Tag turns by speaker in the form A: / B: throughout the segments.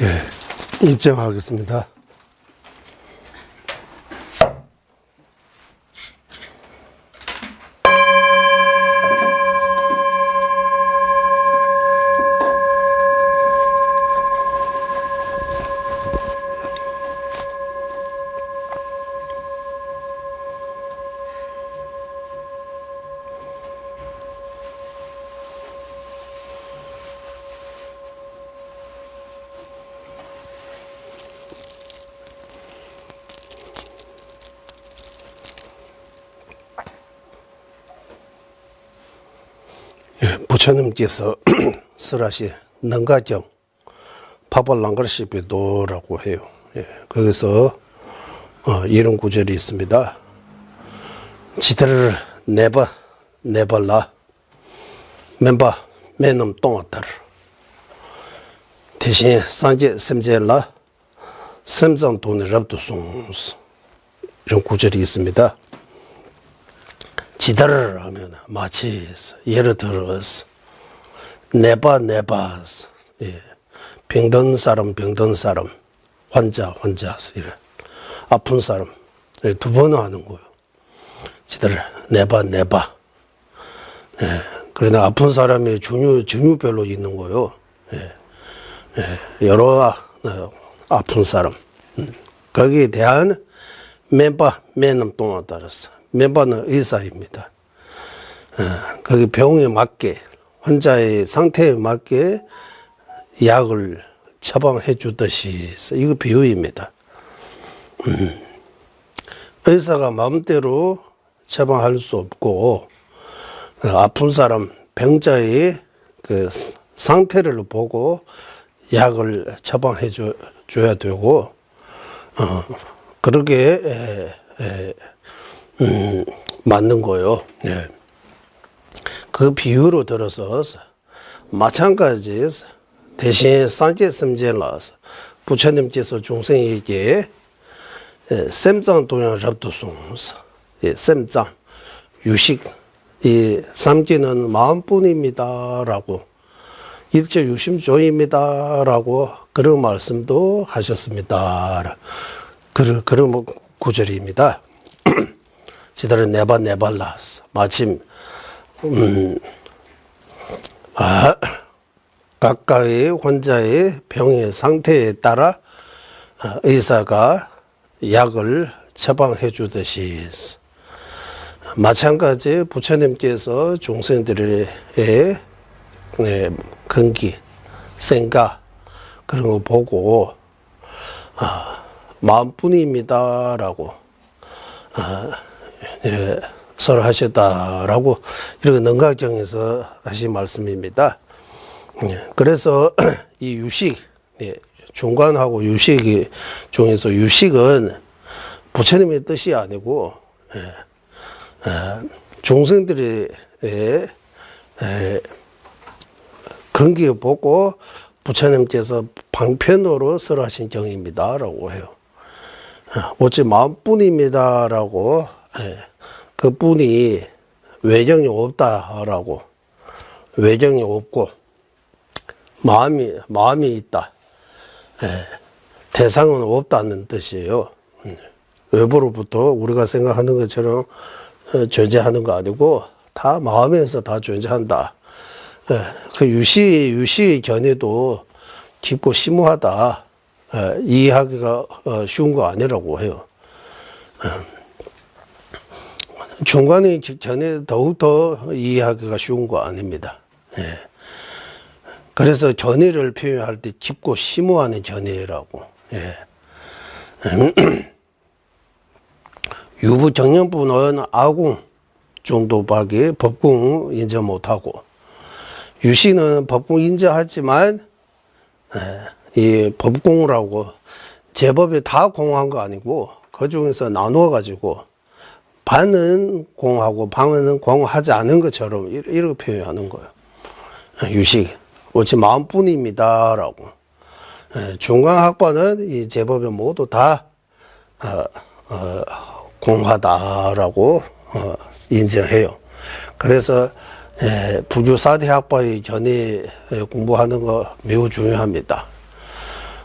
A: 예, 입장하겠습니다. 부처님께서 설하신 능가경 파벌 랑가르시비도라고 해요. 예, 거기서 이런 구절이 있습니다. 지들을 내발라 멤바 매놈 똥아따르 대신 상제 셈제라 셈장 돈을 랍도 송스 이런 구절이 있습니다. 지들을 하면 마치 예를 들어서 내바 예. 병든 사람 환자 이래 아픈 사람 두 번은 하는 거예요. 지들 내바 예. 그러나 아픈 사람이 종류별로 있는 거예요. 예. 예. 여러 아픈 사람 거기에 대한 매놈 동안 따라서 멤버는 의사입니다. 거기 병에 맞게 환자의 상태에 맞게 약을 처방해 주듯이 이거 비유입니다. 의사가 마음대로 처방할 수 없고 아픈 사람 병자의 그 상태를 보고 약을 처방해 줘야 되고 그러게 맞는 거요. 예. 그 비유로 들어서 마찬가지 대신 상제섬제를 나와서 부처님께서 중생에게 셈장 동양 잡두송서 셈장 유식 이 삼기는 마음뿐입니다라고 일체 유심조입니다라고 그런 말씀도 하셨습니다. 그런 구절입니다. 지들은 내발라 마침 각각의 환자의 병의 상태에 따라 의사가 약을 처방해 주듯이 마찬가지 부처님께서 중생들의 근기, 생각 그런 거 보고 마음뿐입니다라고 예, 설하셨다라고 이렇게 능가경에서 하신 말씀입니다. 예, 그래서 이 유식 중관하고 유식 중에서 유식은 부처님의 뜻이 아니고 중생들의 근기를 보고 부처님께서 방편으로 설하신 경입니다라고 해요. 오직 마음뿐입니다라고 그 뿐이 외정이 없다라고 외정이 없고 마음이 있다. 대상은 없다는 뜻이에요. 외부로부터 우리가 생각하는 것처럼 존재하는 거 아니고 다 마음에서 다 존재한다. 그 유시 견해도 깊고 심오하다. 이해하기가 쉬운 거 아니라고 해요. 중간의 견해 더욱더 이해하기가 쉬운 거 아닙니다. 그래서 견해를 표현할 때 깊고 심오한 견해라고. 유부 정년부는 아궁 정도밖에 법궁 인정 못하고, 유시는 법궁 인정하지만 이 법궁이라고 제법에 다 공한 거 아니고 그 중에서 나누어 가지고 반은 공하고 방은 공하지 않은 것처럼 이렇게 표현하는 거예요. 유식, 오직 마음뿐입니다라고. 중간학번은 이 제법에 모두 다 공하다라고 인정해요. 그래서 불교 4대 학파의 견해 공부하는 거 매우 중요합니다.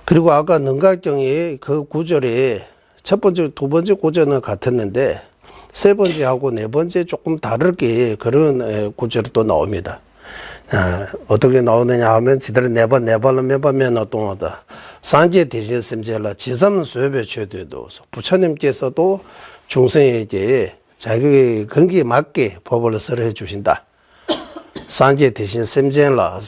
A: 그리고 아까 능각경이 그 구절이 첫 번째, 두 번째 구절은 같았는데 세 번째하고 네 번째 조금 다르게 그런 구절이 또 나옵니다. 어떻게 나오느냐 하면 지들은 네 번은 몇 번면 어떤 거다. 산제 대신 심제라 지삼 수협에 최대도 부처님께서도 중생에게 자기 근기에 맞게 법을 설해 주신다. 산제 대신 심제라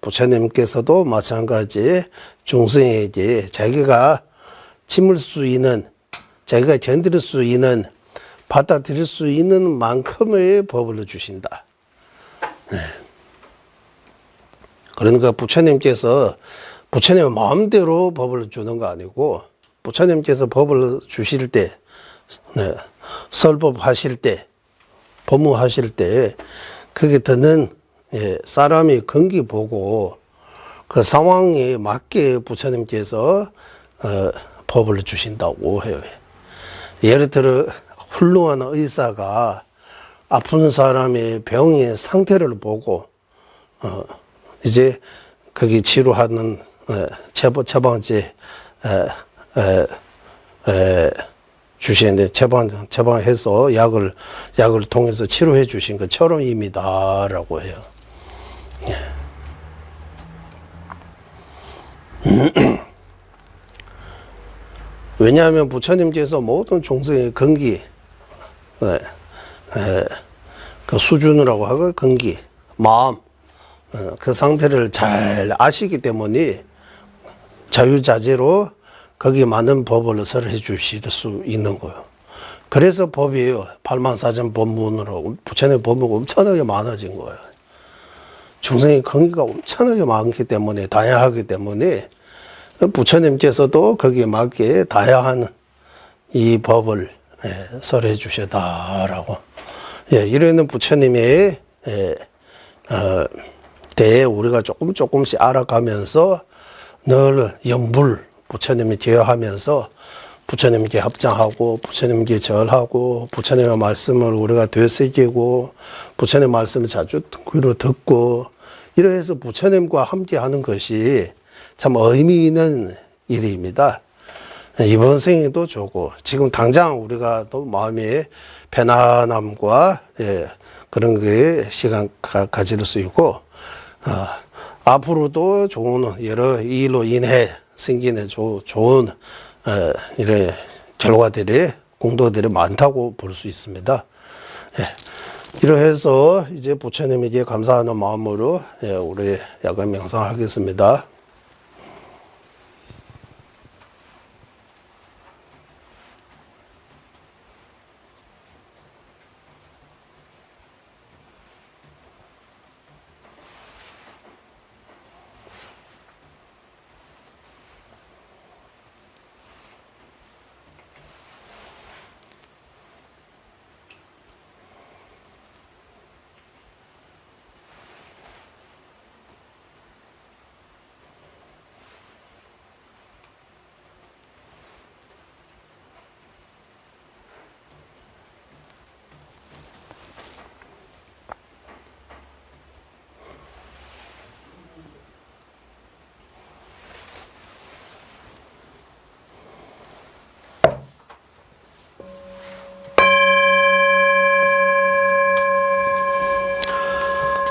A: 부처님께서도 마찬가지 중생에게 자기가 침을 수 있는, 자기가 견딜 수 있는, 받아들일 수 있는 만큼의 법을 주신다. 그러니까 부처님께서 부처님의 마음대로 법을 주는 거 아니고 부처님께서 법을 주실 때, 설법하실 때, 법무하실 때 그게 듣는 사람이 근기 보고 그 상황에 맞게 부처님께서 법을 주신다고 해요. 예를 들어 훌륭한 의사가 아픈 사람의 병의 상태를 보고 이제 거기 치료하는 처방제 주시는데 처방해서 약을 통해서 치료해 주신 것처럼입니다라고 해요. 왜냐하면 부처님께서 모든 종생의 근기, 그 수준이라고 하고 근기, 마음, 그 상태를 잘 아시기 때문에 자유자재로 거기에 맞는 법을 설해 주실 수 있는 거예요. 그래서 법이에요. 84,000 법문으로 부처님의 법문이 엄청나게 많아진 거예요. 중생의 근기가 엄청나게 많기 때문에, 다양하기 때문에 부처님께서도 거기에 맞게 다양한 이 법을 설해 주셨다라고. 이러는 부처님의 대해 우리가 조금씩 알아가면서 늘 영불 부처님이 기여하면서 부처님께 합장하고 부처님께 절하고 부처님의 말씀을 우리가 되새기고 부처님의 말씀을 자주 귀로 듣고 이러해서 부처님과 함께 하는 것이 참 의미 있는 일입니다. 이번 생에도 좋고 지금 당장 우리가 또 마음의 편안함과 그런 게 시간 가질 수 있고 앞으로도 좋은 여러 일로 인해 생기는 좋은 이런 결과들이 공도들이 많다고 볼 수 있습니다. 이러해서 이제 부처님에게 감사하는 마음으로 우리 야간 명상하겠습니다.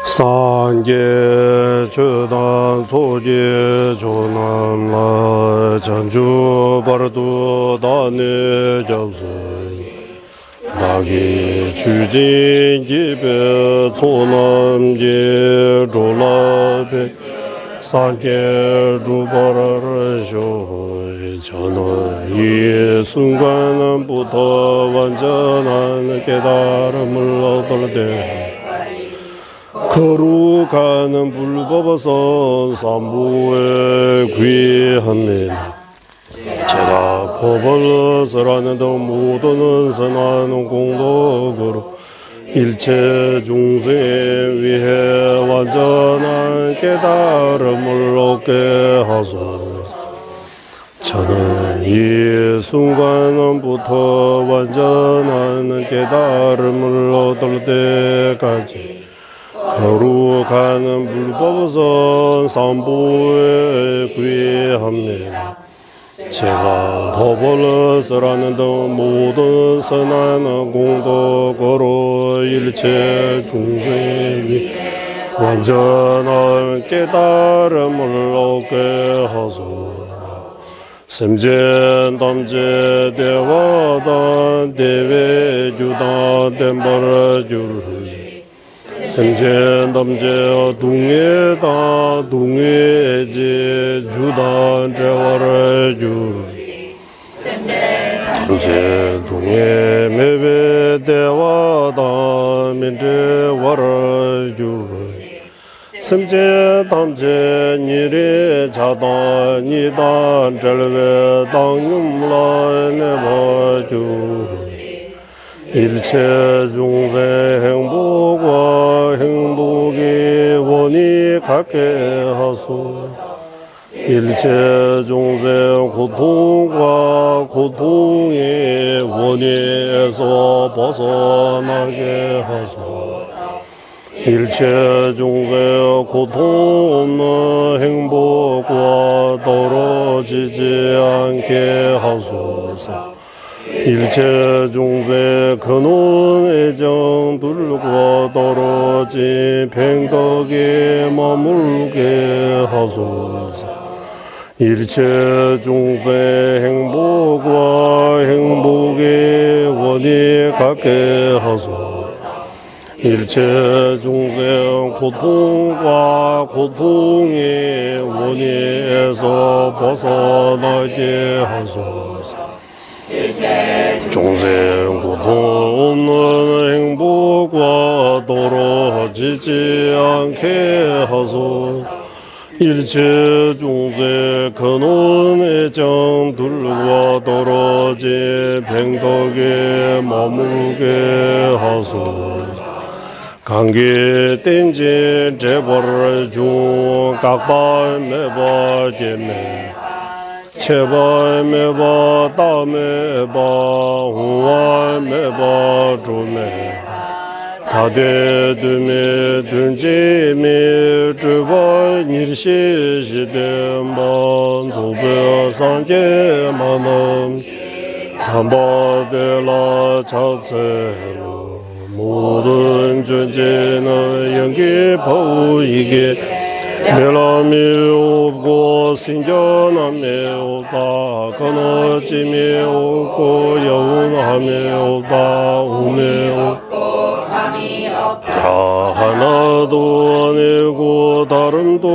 A: 산계 주단 소지 조남라 전주 바르도 다네 잡수 나기 주진 기배 소남계 조라베 산계 주바라르쇼 전원 이 순간부터 완전한 깨달음을 얻을 때 거룩하는 불법에서 삼부에 귀합니다.
B: 제가 법을 설하는 등 모든 선한 공덕으로 일체 중생 위해 완전한 깨달음을 얻게 하소서. 저는 이 순간부터 완전한 깨달음을 얻을 때까지 거룩한 불법선 삼보에 구애합니다. 제가 법을 설하는 등 모든 선한 공덕으로 일체 중생이 완전한 깨달음을 얻게 하소서. semje damje devadan deve judan dembara jurji semje damje dungye da dungye je judan jawara jurji semje dungye mebe devadan minje wara jurji semje damje nire chada nidan jelve dangyumla nebaju 일체 중생 행복과 행복이 원이 갖게 하소서. 일체 중생 고통과 고통이 원인에서 벗어나게 하소서. 일체 중생 고통 없는 행복과 떨어지지 않게 하소서. 일체 중생 근원 애정들과 떨어진 팽덕에 머물게 하소서. 일체 중생 행복과 행복의 원이 갖게 하소서. 일체 중생 고통과 고통의 원인에서 벗어나게 하소서. 중생 고통 없는 행복과 떨어지지 않게 하소서. 일체 중생 근원 애정들과 떨어진 뱅덕에 머물게 하소서. 관계 땡진 재벌 중 각발 매바 제매 제발 매바 다매바 홍월 매바 조매 다대드메 든지메 주발 일시시대만 조배 상계만은 담바데라 자세로 모든 존재는 연기 보이게 멸함이 없고 생겨남이 없다. 끊어짐이 없고 영원함이 없다. um이 없고 감이 없다. 다 하나도 아니고 다름도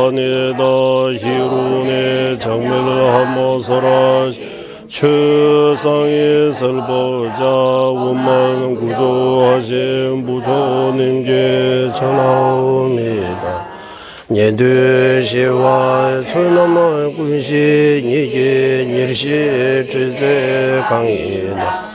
B: 아니다. 희론의 장면을 한번 설하 최상의 설보자 원만 구조하신 부처님께 전하옵니다. 년두시와 천남의 군시 니게 일시 지제 강이나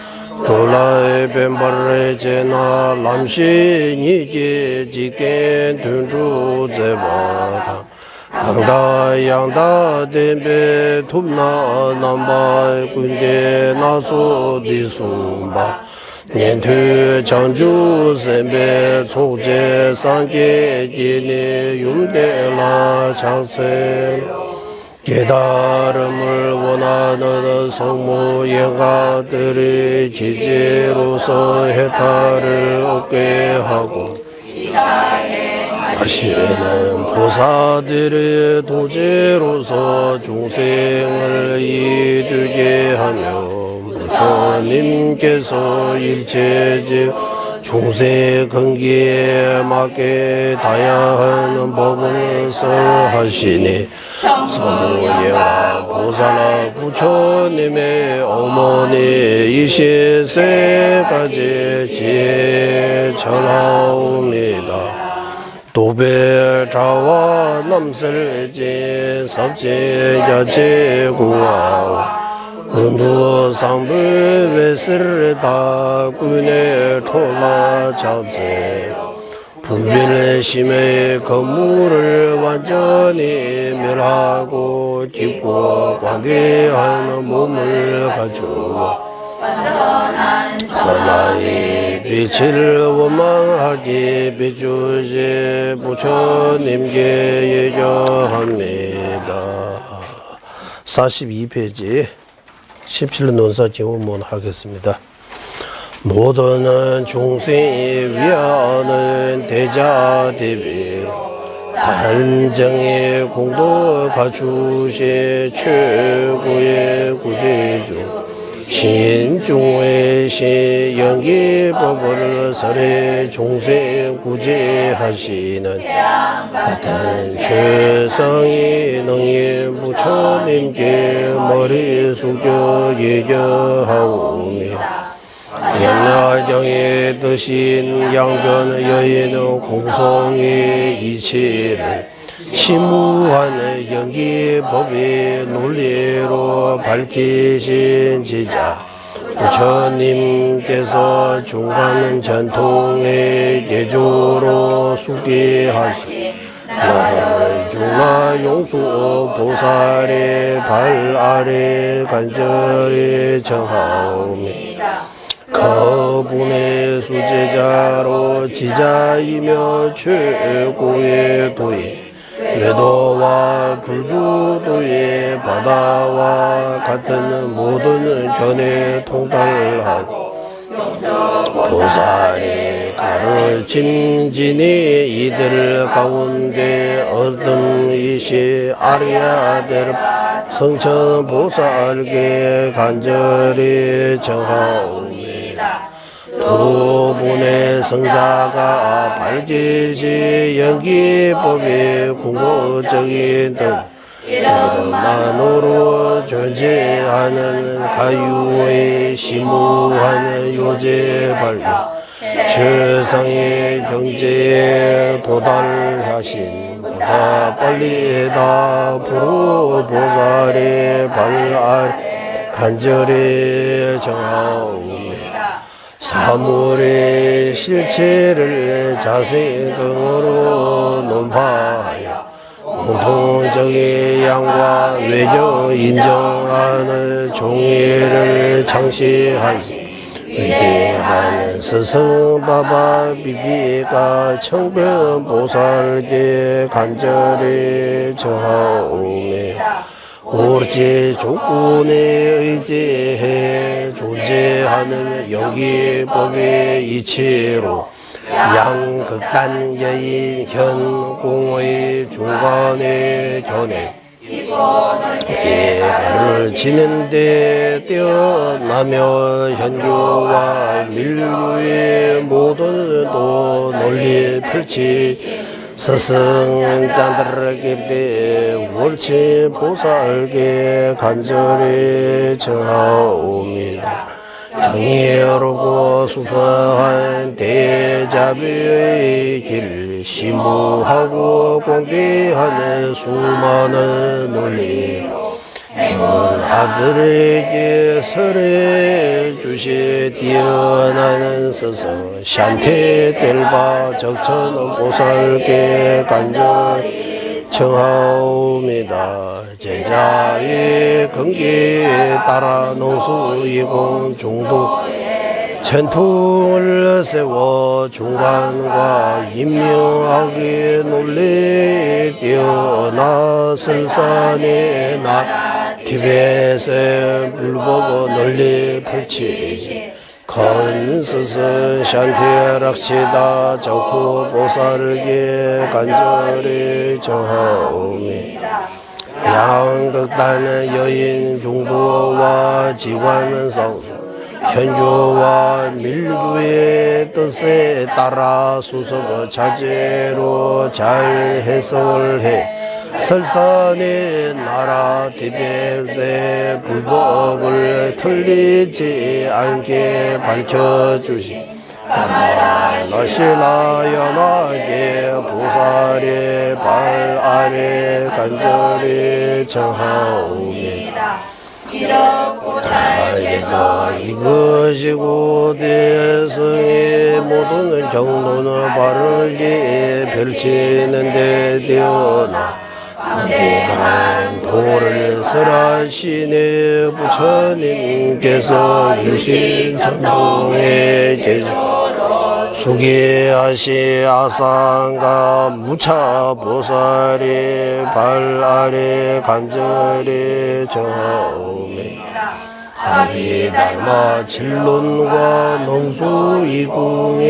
B: 졸라의 뱀발의 제나 람시 니게 지게 둔주 제바다 강다 양다 덴베 톱나 남바 군대 나소 디숨바 년투 장주 선배 소제 상계 기니 윤대라 장세 깨달음을 원하는 성모 영가들이 지지로서 해탈을 얻게 하고 다시는 보사들의 도제로서 중생을 이르게 하며 부처님께서 일체적 중생 근기에 맞게 다양한 법을 설하시니 성모예와 보살아 부처님의 어머니 이시세까지 지혜 전하옵니다. 도배자와 남설진 섭제자체 공하오 은두상부 외설다 군의 초라 잡세 분별의 심의 건물을 완전히 멸하고 깊고 광대한 몸을 갖추고 선하의 빛을 원망하게 비추시 부처님께 예정합니다. 42페이지 17년 논사 기원문 하겠습니다. 모든 중생이 위하는 대자대비 단정의 공도 갖추시 최고의 구제주 신중의 시연기법을 설해 중생 구제하시는 같은 최상의 능히 부처님께 머리 숙여 예정하오며 영야경에 드신 양변 여인의 공성의 이치를 심무한 연기법의 논리로 밝히신 지자 부처님께서 중간 전통의 예조로 숙기하시 중나 용수 보살의 발 아래 간절히 정하옵니다. 그분의 수제자로 지자이며 최고의 도의 외도와 불교도의 바다와 같은 모든 견해 통달하고 보살의 가르침진이 이들 가운데 어둠이시 아리아들 성천 보살께 간절히 정하옵니다. 두 분의 성자가 밝히시 연기법의 궁극적인 뜻 이름만으로 존재하는 가유의 심무한 요제 발견 최상의 경제에 도달하신 보다 빨리 다 부르 보살의 발 아래 간절히 정하옵니다. 사물의 실체를 자세 등으로 논파하여 공통적인 양과 외교 인정하는 종의를 창시하시 위대한 스승바바 비비가 청변보살께 간절히 정하오며 오로지 조건에 의지해 존재하는 연기법의 이치로 양극단 여인 현공의 중간에 견해 계를 지는데 뛰어나며 현교와 밀류의 모든 도 논리 펼치 스승자들에게 월치 보살께 간절히 정하옵니다. 정의롭고 수수한 대자비의 길 심무하고 공개하는 수많은 논리 아들에게 설해 주시 뛰어나는 스승 샨테델바 적천 보살께 간절히 청하옵니다. 제자의 근기에 따라 농수이공 중도 전통을 세워 중간과 임명하게 논리 뛰어나 설산의 나 티벳의 불법 논리 펼치지 큰 스승 샨티락시다 적후 보살에게 간절히 정하옵니다. 양극단의 여인 중도와 지관성 현교와 밀교의 뜻에 따라 수석 자제로 잘 해석을 해 설산의 나라 티벳의 불법을 틀리지 않게 밝혀주시 나시나 연하게 보살의 발 아래 간절히 정하옵니다.
C: 이렇고 살게서
A: 이것이고 대성의 모든 정도는 바르게 펼치는 데 되어나 강대한 도를 설하시네 부처님께서 유신 전통의 제주 수기하시 아상과 무차보살의 발 아래 간절히 정하오매 아비달마 진론과 농수이궁에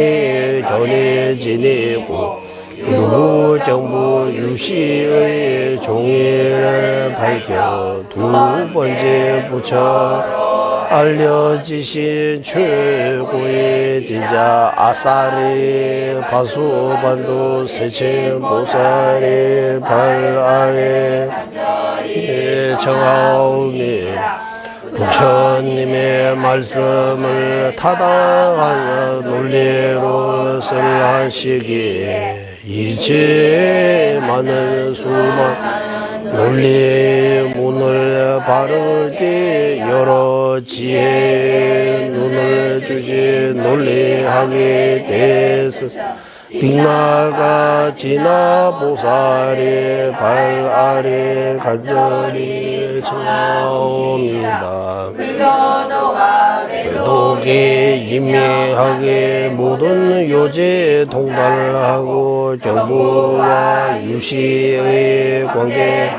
A: 견해 지내고 유구 정부 유시의 종일을 밝혀 두 번째 부처 알려지신 최고의 제자 아사리 바수반도 세체보살의 발 아래 정하오니 부처님의 말씀을 타당한 논리로 설하시기에 이제 많은 수많은 논리의 문을 바르게 열어 지혜의 눈을 주시 논리하게 되서 빅나가 지나 보살의 발 아래 간절히 청하옵니다.
C: 불교도와
A: 외독에 임해하게 모든 요제 통달하고 정부와 유시의 관계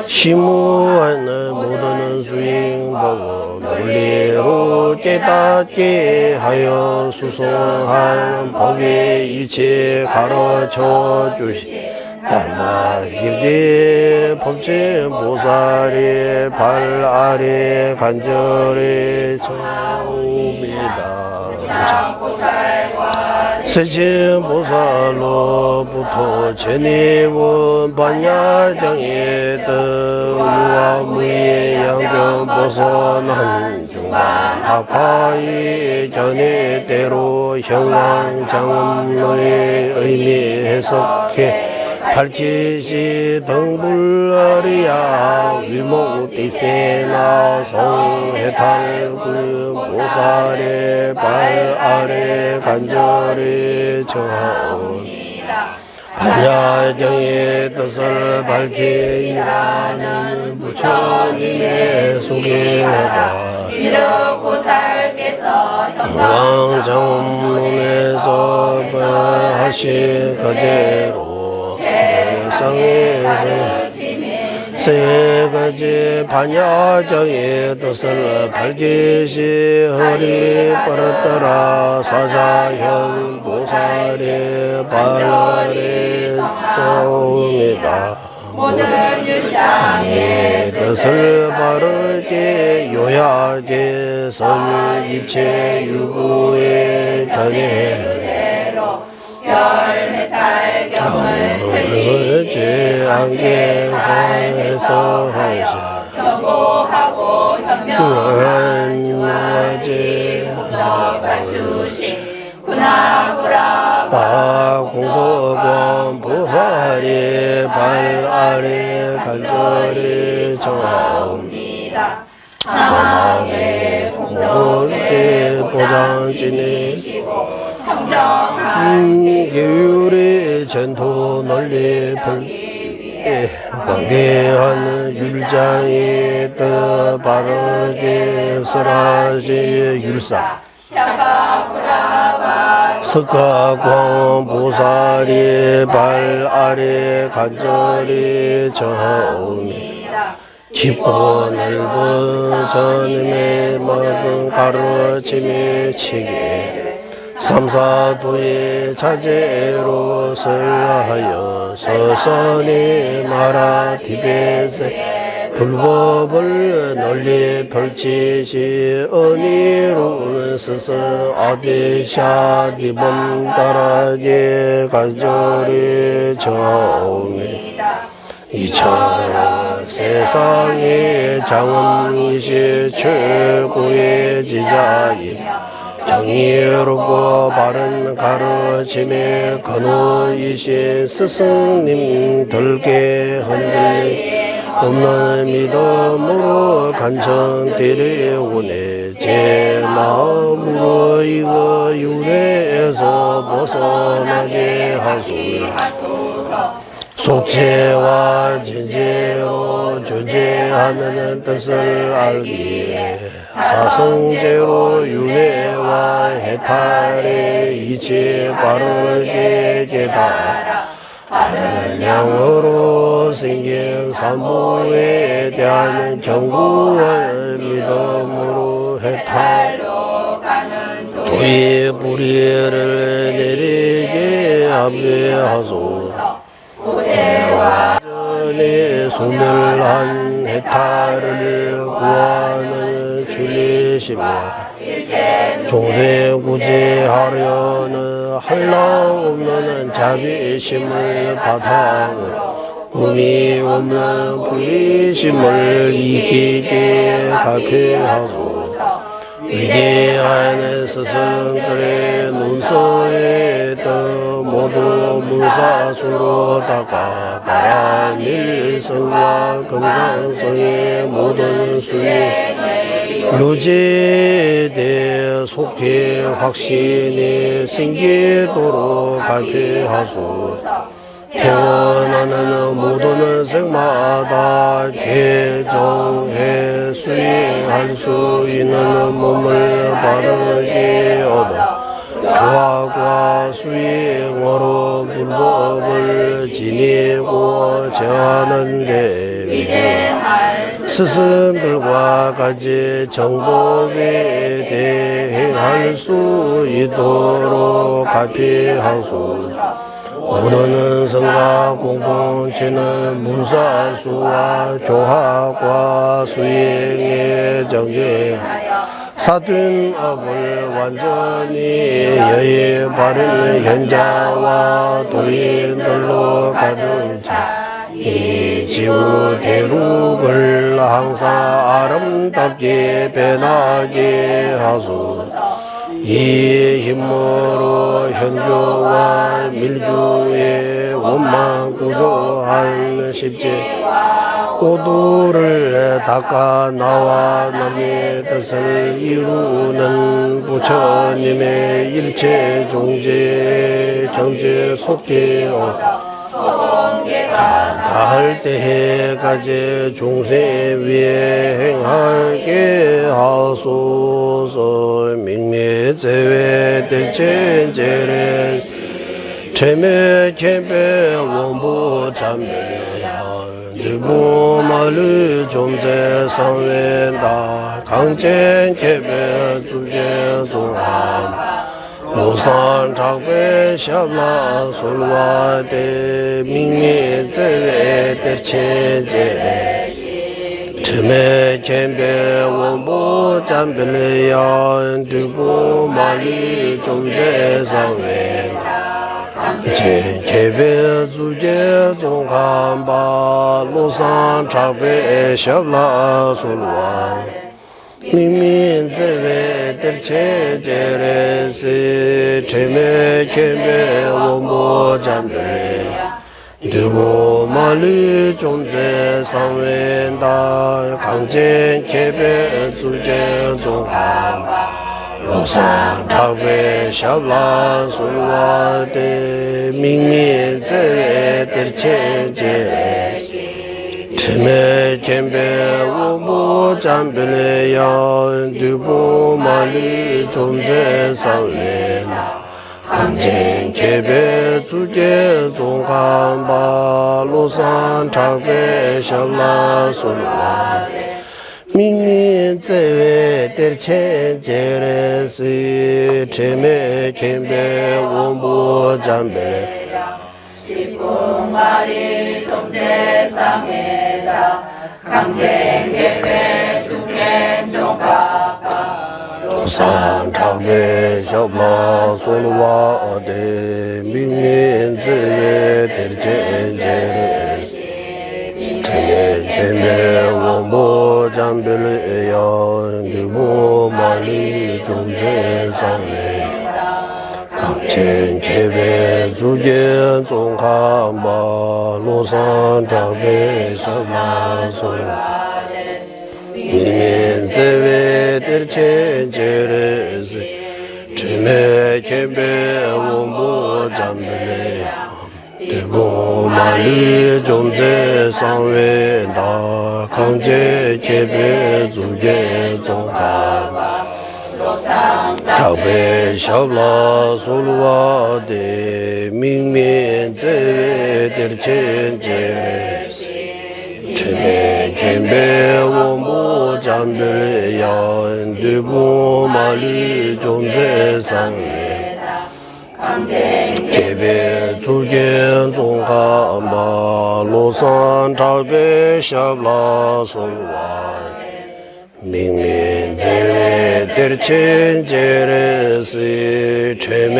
A: 심무하는 모든 수행보고 논리로 깨닫게 하여 수성한 법의 이체 가르쳐 주시 달마길대 법체보살의 발 아래 간절히 청합니다. 세체보살로부터 제니원 반야정의 뜻과 무의 양변 벗어난 중간 하파의 전의대로 형왕장엄의 의미 해석해 발치시 등불아리야 위목디세나 성해탈구 보살의 발 아래 간절히 정하옵니다. 반야정의 뜻을 밝히 일하는 부처님의 소개가
C: 이렇고 살게서
A: 영왕장엄론에서 하신 그대로 세상에서 세 가지 반야정의 뜻을 밝히시 허리 뻗었더라 사자현 보살의 발아래 처음이다.
C: 모든 율장의
A: 뜻을 바르게 요약해 선일체 유구의 견해
C: 열해탈경을
A: 설지 안개관에서 하시
C: 경고하고 현명하지 갖추신 구나부라
A: 공덕원 보살의 발 아래 간절히 정하옵니다. 사망의 공덕대 보장지니시고 계율의 전토 널리 광대한 율장의 뜻 바르게 설하시 율사 석가광 보살의 발 아래 간절히 정하옵니다. 깊고 넓은 전임의 모든 가르침의 체계 삼사도의 자제로 설하여 서선히 나라 티벳에 불법을 널리 펼치시 은혜로운 스승 아디샤 디범다라게 간절히 정하옵니다. 이처럼 세상의 장엄이시 최고의 지자이며 정의롭고 바른 가르침의 근원이신 스승님들께 흔들리 없는 믿음으로 간청드리오네. 제 마음으로 이거 윤회에서 벗어나게 하소서. 속죄와 진죄로 존재하는 뜻을 알기에 사성제로 윤회와 해탈의 이치 바르게 깨달아 양으로 생긴 산보에 대한 견고한 믿음으로 해탈로 도의 불의를 내리게 합의하소서. 전에 소멸한 해탈을 구하는 주님이시며 종생 구제하려는 한량 없는 자비심을 바탕으로 꿈이 없는 불의심을 이기게 가피하고 위대한 스승들의 문서에 떠 모두 문사수로 닦아 바람 일성과 건강성의 모든 수에 유지돼 속히 확신이 생기도록 가피하소서. 태어나는 모든 생마다 개정해 수행할 수 있는 몸을 바르게 얻어 교화과 수행으로 불법을 지니고 정하는 데 스승들과 같이 정법에 대행할 수 있도록 가피하소서. 오늘은 성가 공동체는 문사수와 교학과 수행의 정계 사둔업을 완전히 여의 바른 현자와 도인들로 가득 차 이 지구 대륙을 항상 아름답게 변하게 하소서. 이 힘으로 현교와 밀교의 원망 구조한 십제 고도를 닦아 나와 남의 뜻을 이루는 부처님의 일체 종제 경제 속되어 다할 때까지 종생 위에 행하게 하소서. 명매제외 될체제를 체매 캠페 원부 참배야 늘보마를 존재 성wen다 강쟁 캠페 주제 종함 로산 작배 샤블라 솔와데 민미제외 될체제래 틈에 캠베 원보 잠벨야 두고 말리 존재상외 제케베 주제 종감바 로산 작배 샤블라 솔와 민민제외 될체제레스 틈에 캠베 원보 잠벨 두고 말리 존재 상wen다 강쟁 개배 주제 종함 로상 타베 샤블라 솔와데 민민제외 될체제레 틈에 캠베 우보 잠벨야 두고 말리 존재 상wen다 강쟁 개배 주제 종감바 로산 작배 샤블라 솔와 민민제외 될체제레스 틈에 캠베 원부 잠벨
C: 십분마리 존재상에다 강쟁 개배 중엔 종가파
A: 산타베 샤블라 솔와데 민민제외 될체제레 틈에 캠베 원부 잠벨야 두고 말리 존재상에 강쟁 개배
B: 主见中看吧，路上长辈上拉松。明明在外的前几日子，只没前辈我不站不来。对不马路中在上位大，看见前辈主见中看吧。长辈小拉苏鲁瓦的，明明在外的前几日子。前辈我不站不了呀，对不马路中在上面，前辈出见中看吧，路上长辈小拉说话，明明在外的前几日子，前辈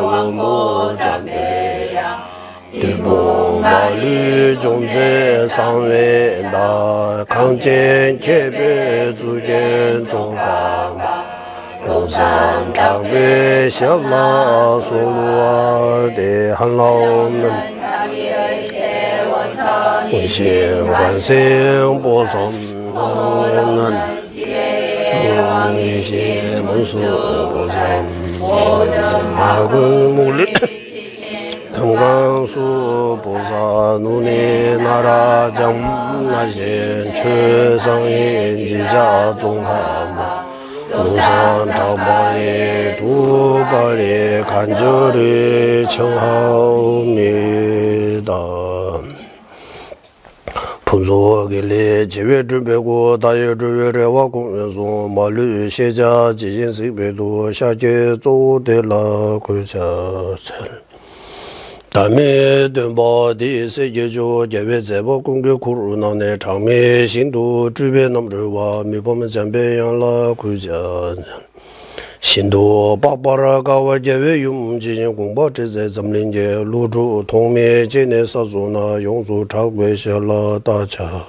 B: 我不站不了。对不马路中在上面大，看见前辈主见中看吧，路上长辈小拉说路的喊老们，我先关心不送人，一些梦诉不送，马公努力。강강수 보사 눈이 나라장 나신 최상인 지자 동함 우산 타마에 두 발이 간절히 청하옵니다. 분소길래 지회 준비고 다이 주회와 공연소 말류 시자 지진식배도 샤제 조대라 구자철 다음에 등바디 세계조 예외 제보 공개 코로나의 장미 신도 주변 넘들과 미범 잠배양라 구자 신도 바바라가와 예외 용지진 공부 제재 점린제 루주 동매 제내 사조나 용수 작괴셔라 다차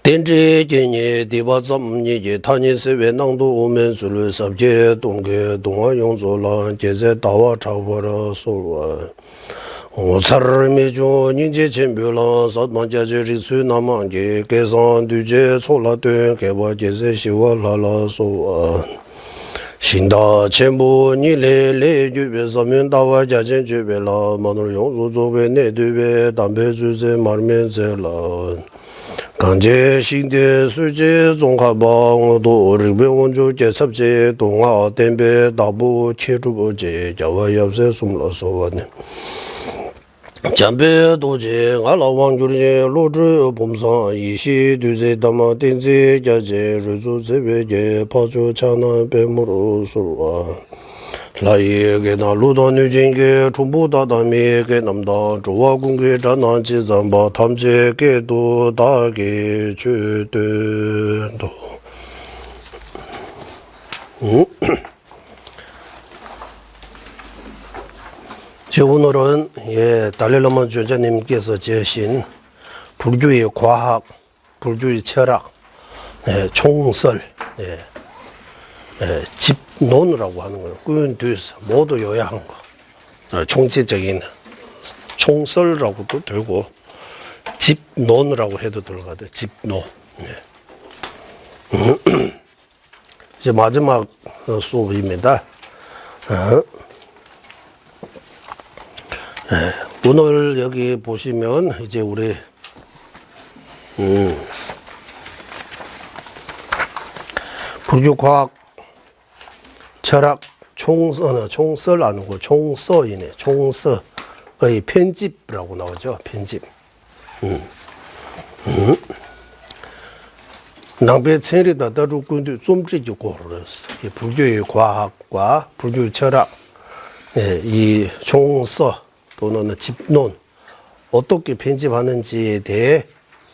B: denzi jini diba zamni ji tani sewe nangdu umen sulu sabje dongge donga yongzo lan jeze dawa chawara solwa Sar mi jo ninje chenpyo lan satman jaje risu namangje kesan duje chola tuen keba jeze shiwa lala sowa Shinda chenpo nile le jube samyun dawa jajen jube la manur yongzo zobe ne dube dambe zuze marmen ze la 강제 신대 수제 종합방 도 리베 원조 제섭제 동아 덴베 다부 체주부제 자와 옆세 숨러서원 잠베 도제 알아왕주리 로즈 봄상 이시 두제 담아 덴제 자제 르주 제베제 파주 차나 베무로 소와 라이에게 나루도 뉴진게 중부다다미에게 남다 조화 공개 전환 지점바 탐지게도 다게 주된도 오늘은 달릴러먼 주자님께서 제신 불교의 과학, 불교의 철학, 총설, 집론이라고 하는 거예요. 그건 뒤에서 모두 요약한 거. 총체적인 총설이라고도 되고 집론이라고 해도 들어가도 집론. 이제 마지막 수업입니다. 오늘 여기 보시면 이제 우리 불교 과학 철학 총설 아니고 총서이네. 총서의 편집이라고 나오죠. 편집. 낭배 천리다 다루군도 좀지기 고르스. 이 불교의 과학과 불교의 철학, 이 총서 또는 집론 어떻게 편집하는지에 대해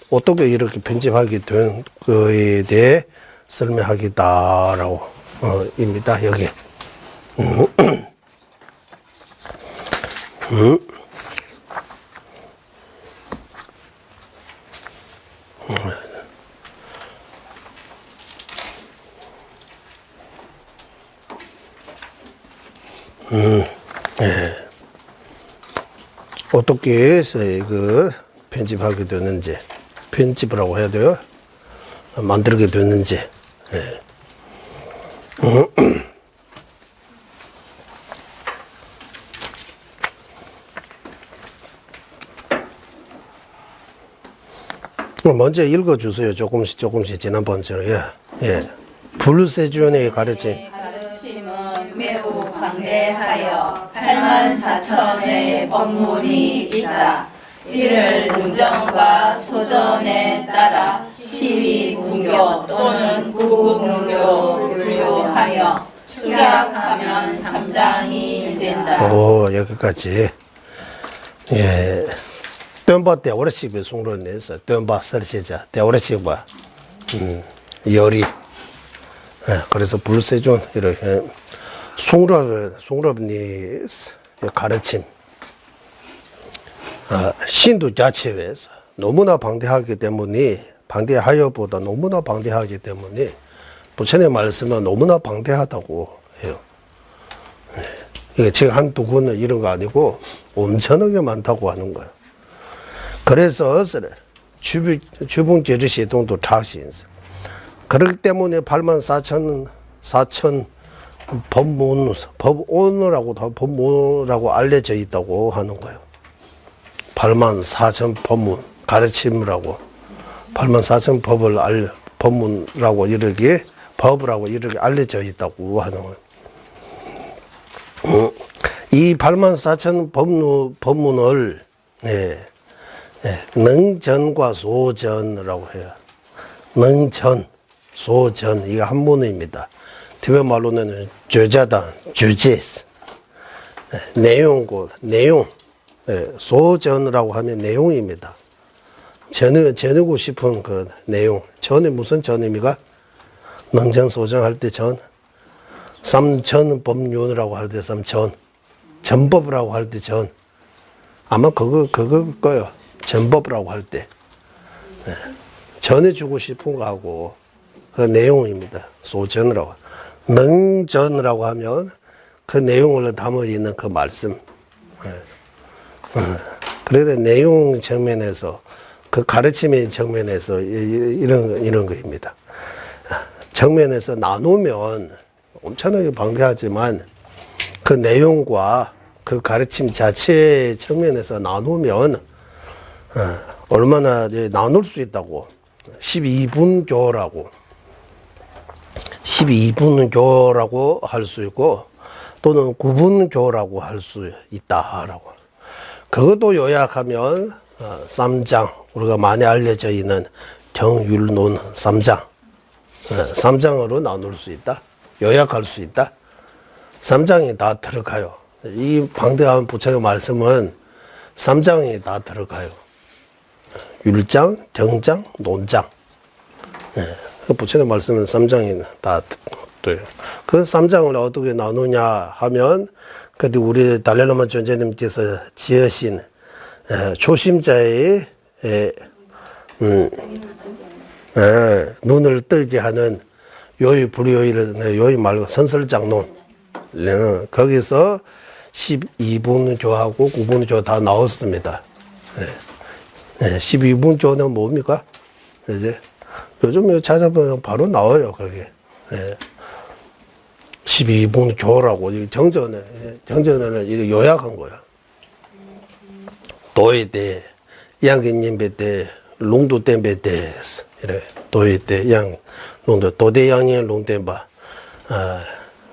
B: 어떻게 이렇게 편집하게 된 거에 대해 설명하겠다라고 입니다. 여기.
A: 어떻게 해서 그 편집하게 되는지, 편집이라고 해야 돼요? 만들게 됐는지. 예. 먼저 읽어주세요. 조금씩 지난번처럼. 예. 예. 불세주원의 가르침.
C: 가르침은 매우 방대하여 84,000의 법문이 있다. 이를 능정과 소전에 따라 시위문교 또는 구문교로 분류하여 축약하면 3장이 된다.
A: 오, 여기까지. 예. 뚠바 대오래식의 숭를 내서 뚠바 설시자 대오래식 봐. 열이. 예, 그래서 불세존 이렇게 숭럽니 가르침. 신도 자체에서 너무나 방대하기 때문에 방대하여보다 너무나 방대하기 때문에 부처님 말씀은 너무나 방대하다고 해요. 예. 이게 제가 한두 권은 이런 거 아니고 엄청나게 많다고 하는 거예요. 그래서 주분 제르시 동도 작시인서. 그렇기 때문에 84,000 법문이라고 알려져 있다고 하는 거예요. 84,000 법문 가르침이라고 84,000 법문이라고 이렇게 법이라고 이렇게 알려져 있다고 하는 거예요. 이 84,000 법문을 능전과 소전이라고 해요. 능전, 소전 이게 한문입니다. 티베트 말로는 죄자다, 죄제스. 내용고 내용. 소전이라고 하면 내용입니다. 전하고 싶은 그 내용. 전이 무슨 전입니까? 능전 소전 할 때 전. 삼전 법륜이라고 할 때 삼전. 전법이라고 할 때 전. 아마 그거 거요. 전법이라고 할 때. 전해주고 싶은 거하고 그 내용입니다. 소전이라고. 능전이라고 하면 그 내용을 담아 있는 그 말씀. 그래서 내용 측면에서 그 가르침의 측면에서 이런 거입니다. 측면에서 나누면 엄청나게 방대하지만 그 내용과 그 가르침 자체의 측면에서 나누면 얼마나 나눌 수 있다고 12분교라고 할 수 있고 또는 9분교라고 할 수 있다라고. 그것도 요약하면 3장 우리가 많이 알려져 있는 경율론 3장 3장으로 나눌 수 있다. 요약할 수 있다. 3장이 다 들어가요. 이 방대한 부처의 말씀은 3장이 다 들어가요. 율장, 정장, 논장. 부처의 말씀은 3장이 다 돼요. 그 3장을 어떻게 나누냐 하면 그때 우리 달라라마 존재님께서 지으신 초심자의 눈을 뜨게 하는 요의 불요의를 요의 말고 선설장론 거기서 12분교하고 9분교 다 나왔습니다. 12분교는 뭡니까? 이제 요즘 찾아보면 바로 나와요. 거기 12분교라고 정전을 이렇게 요약한 거야. 도에대 양기님베대 롱도댐베대 이래 도에대 양 롱도 도대양의 롱댐바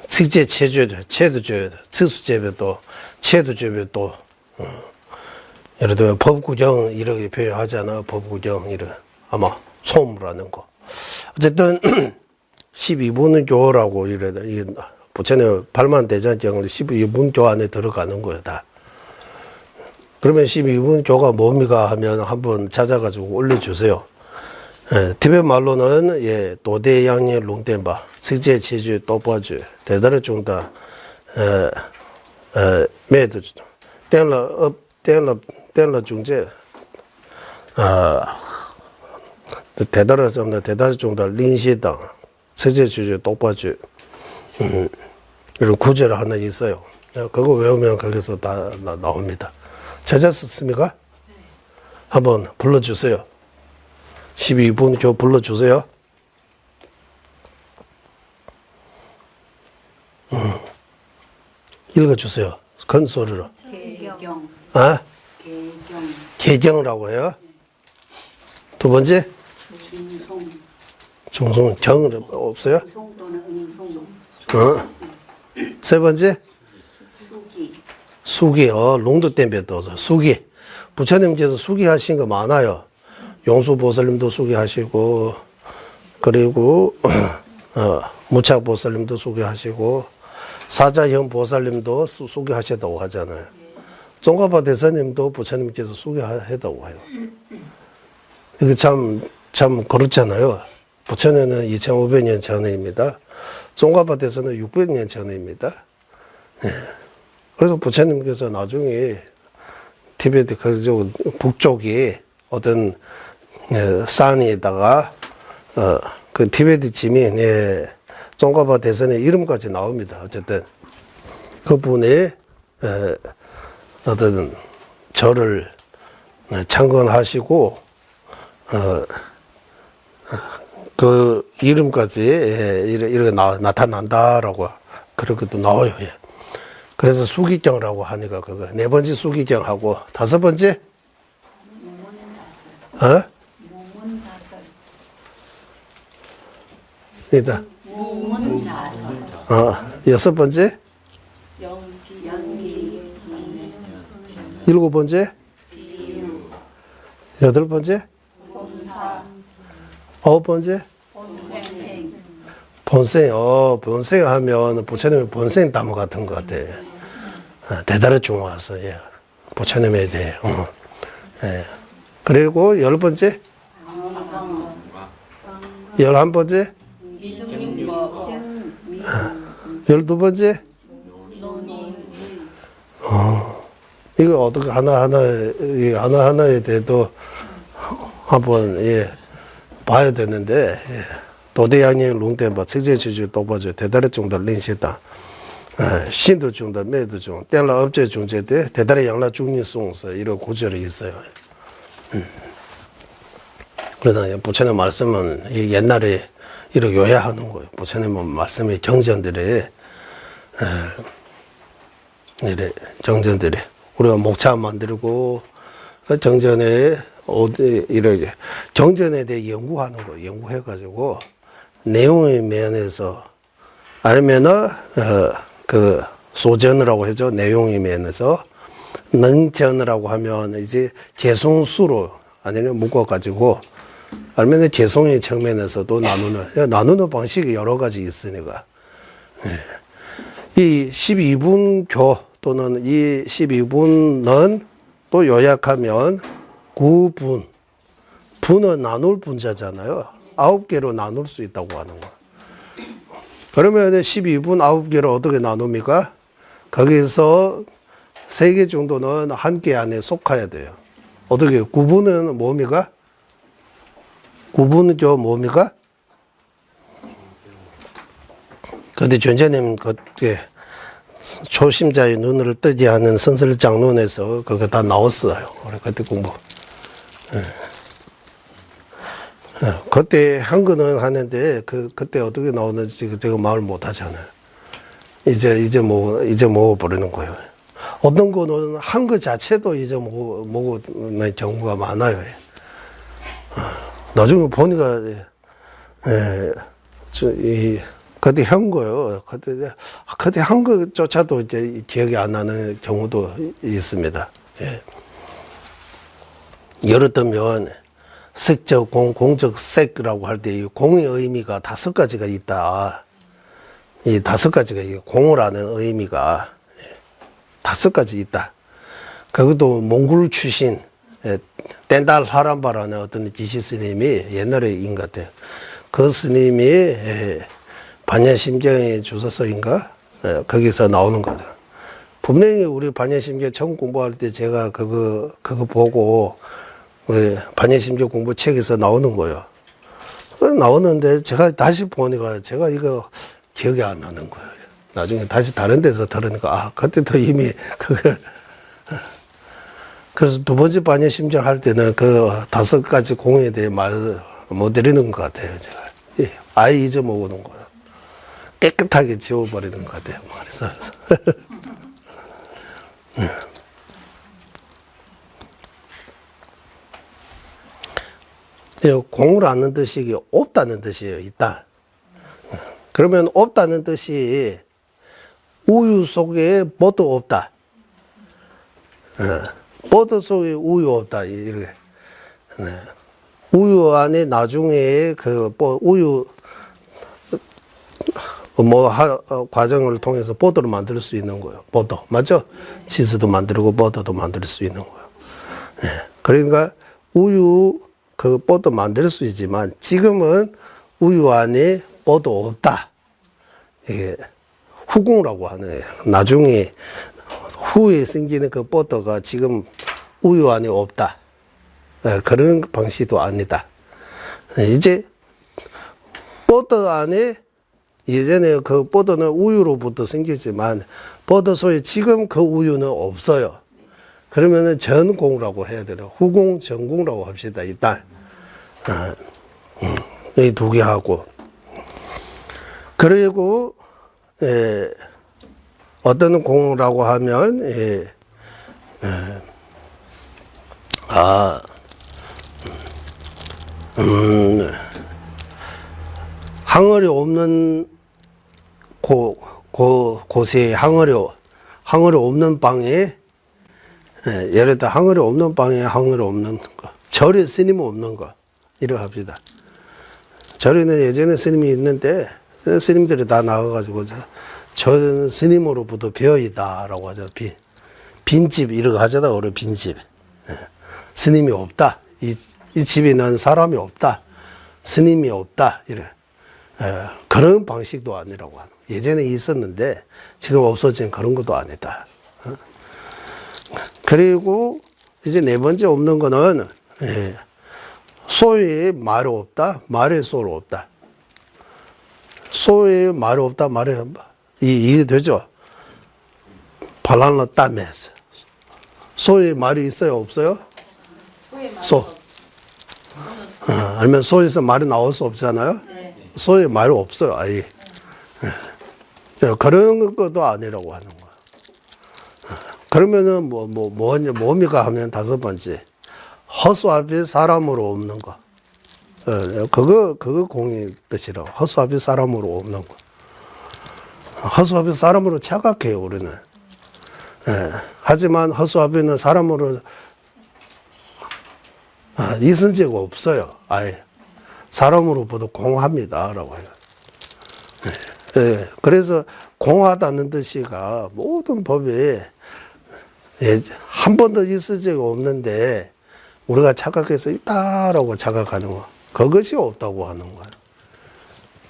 A: 측제 체도죄 특수죄도 체도죄도 예를 들어 법구정 이렇게 표현하잖아. 법구정 이런 아마 소음이라는 거. 어쨌든 12분교라고 이래 부처님 발만대장경을 12분교 안에 들어가는 거야 다. 그러면 12분교가 뭡니까 하면 한번 찾아가지고 올려주세요. 티베트 말로는 도대양의 롱댐바 측제 체주 또빠주 대다르 중다 매도 땡러 중제 대다르 중다 린시당 측제 체주 또빠주 이런 구절을 하나 있어요. 그거 외우면 거기서 다 나옵니다. 찾았습니까? 한번 불러주세요. 12분 교 불러주세요. 읽어주세요. 큰 소리로.
C: 개경.
A: 아?
C: 개경.
A: 개경이라고 해요. 두 번째?
C: 중송.
A: 중송, 경 없어요?
C: 송 또는 응송.
A: 세 번째?
C: 수기.
A: 수기, 롱도 땜베도 수기. 부처님께서 수기 하신 거 많아요. 용수보살님도 수기 하시고, 그리고, 무착보살님도 수기 하시고, 사자형 보살님도 수기 하셨다고 하잖아요. 종가바 대사님도 부처님께서 수기 했다고 해요. 이게 참 그렇잖아요. 부처님은 2500년 전에입니다. 종가바 대사는 600년 전에입니다. 예. 그래서 부처님께서 나중에 티베트 그쪽 북쪽이 어떤 산에다가 그 티베트 지민 종가바 대선의 이름까지 나옵니다. 어쨌든 그분의 어떤 절을 창건하시고 그 이름까지 이렇게 나타난다라고 그렇게 또 나와요. 예. 그래서 수기경이라고 하니까 그거 네 번째 수기경하고 다섯 번째
C: 무문자설.
A: 이다
C: 무문자설.
A: 여섯 번째
C: 연기.
A: 일곱 번째 여덟 번째
C: 본사.
A: 아홉 번째
C: 본생.
A: 본생 본생 하면 부처님의 본생 담화 같은 것 같아. 대단히 중요해서 예. 부처님에 대해 예. 그리고 열 번째 11번째
C: 미중법.
A: 12번째
C: 논의.
A: 이거 어떻게 하나하나에 대해도 한번 예, 봐야 되는데 예. 도대양행 롱대바 책제지주 똑바죠 대단히 중다 린시다 신도 중다 매도 중 땡라 업제 중제대 대단히 양라 중리송서 이런 구절이 있어요. 그래서 부처님 말씀은 옛날에 이렇게 요약하는 거예요. 부처님은 말씀이 정전들이 이래 정전들이 우리가 목차 만들고 정전에 어디 이렇게 정전에 대해 연구하는 거 연구해가지고 내용의 면에서 아니면은 그 소전이라고 하죠. 내용의 면에서 능전이라고 하면 이제 재송수로 아니면 묶어가지고 아니면 재송의 측면에서도 나누는 방식이 여러 가지 있으니까 이 12분 교 또는 이 12분은 또 요약하면 9분 분은 나눌 분자잖아요. 9개로 나눌 수 있다고 하는 거. 그러면 12분 9개를 어떻게 나눕니까? 거기서 3개 정도는 한 개 안에 속해야 돼요. 어떻게 9분은 뭡니까? 9분은 뭡니까? 근데 전자님 그때 초심자의 눈을 뜨지 않은 선설장론에서 그거 다 나왔어요. 우리 그때 공부. 그때 한글은 하는데 그때 어떻게 나오는지 제가 말을 못 하잖아요. 이제 먹어버리는 거예요. 어떤 거는 한글 자체도 이제 먹는 경우가 많아요. 나중에 보니까 그때 한거요. 그때 한글조차도 이제 기억이 안 나는 경우도 있습니다. 예. 예를 들면 색적 공적 색이라고 할 때 이 공의 의미가 5가지가 있다. 이 5가지가 공을 하는 의미가 5가지 있다. 그것도 몽골 출신 땐달 하람바라는 어떤 지시 스님이 옛날에 인 것 같아요. 그 스님이 반야심경의 주소서인가 거기서 나오는 거다. 분명히 우리 반야심경 처음 공부할 때 제가 그거 보고 우리 반야심경 공부 책에서 나오는 거예요. 나오는데 제가 다시 보니까 제가 이거 기억이 안 나는 거예요. 나중에 다시 다른 데서 들으니까 그때도 이미 그거 그래서 두 번째 반야 심정할 때는 그 5가지 공에 대해 말을 못 드리는 것 같아요, 제가. 예, 아예 잊어먹는 거예요. 깨끗하게 지워버리는 것 같아요, 말해서. 공을 않는 뜻이 없다는 뜻이에요, 있다. 그러면 없다는 뜻이 우유 속에 버터 없다. 버터 속에 우유 없다. 이렇게. 우유 안에 나중에 그 우유 과정을 통해서 버터를 만들 수 있는 거예요. 버터. 맞죠? 치즈도 만들고 버터도 만들 수 있는 거예요. 그러니까 우유 그 버터 만들 수 있지만 지금은 우유 안에 버터 없다. 이게 후궁이라고 하는 거예요. 나중에 후에 생기는 그 버터가 지금 우유 안에 없다. 그런 방식도 아니다. 이제 버터 안에 예전에 그 버터는 우유로부터 생겼지만 버터 속에 지금 그 우유는 없어요. 그러면은 전공이라고 해야 되나? 후공, 전공이라고 합시다. 일단 이 두 개 하고 그리고 어떤 공이라고 하면 항어리 없는 곳에 항어리 없는 방에 예를 들어 항어리 없는 방에 항어리 없는 거 절에 스님 없는 거 이렇게 합시다. 절에는 예전에 스님이 있는데 스님들이 다 나가가지고 저 스님으로부터 배어이다라고 하죠. 빈집 이렇게 하잖아. 우리 빈집. 스님이 없다. 이 집에는 사람이 없다. 스님이 없다. 이래. 그런 방식도 아니라고 하는. 예전에 있었는데 지금 없어진 그런 것도 아니다. 그리고 이제 네 번째 없는 거는 소에 말이 없다. 말에 소로 없다. 소에 말이 없다. 말에 이해 되죠? 발랄로 따면서 소에 말이 있어요? 없어요? 소. 아니면 소에서 말이 나올 수 없잖아요? 소에 말이 없어요. 아예. 그런 것도 아니라고 하는 거야. 그러면은 뭡니까 하면 5번째. 허수 앞에 사람으로 없는 거. 그거 공의 뜻이라고. 허수 앞에 사람으로 없는 거. 허수 앞에 사람으로 착각해요, 우리는. 하지만 허수 앞에는 사람으로 있은 적 없어요. 아예. 사람으로부터 공합니다. 라고 해요. 그래서 공하다는 뜻이가 모든 법에 한 번도 있을 적 없는데 우리가 착각해서 있다라고 착각하는 거. 그것이 없다고 하는 거예요.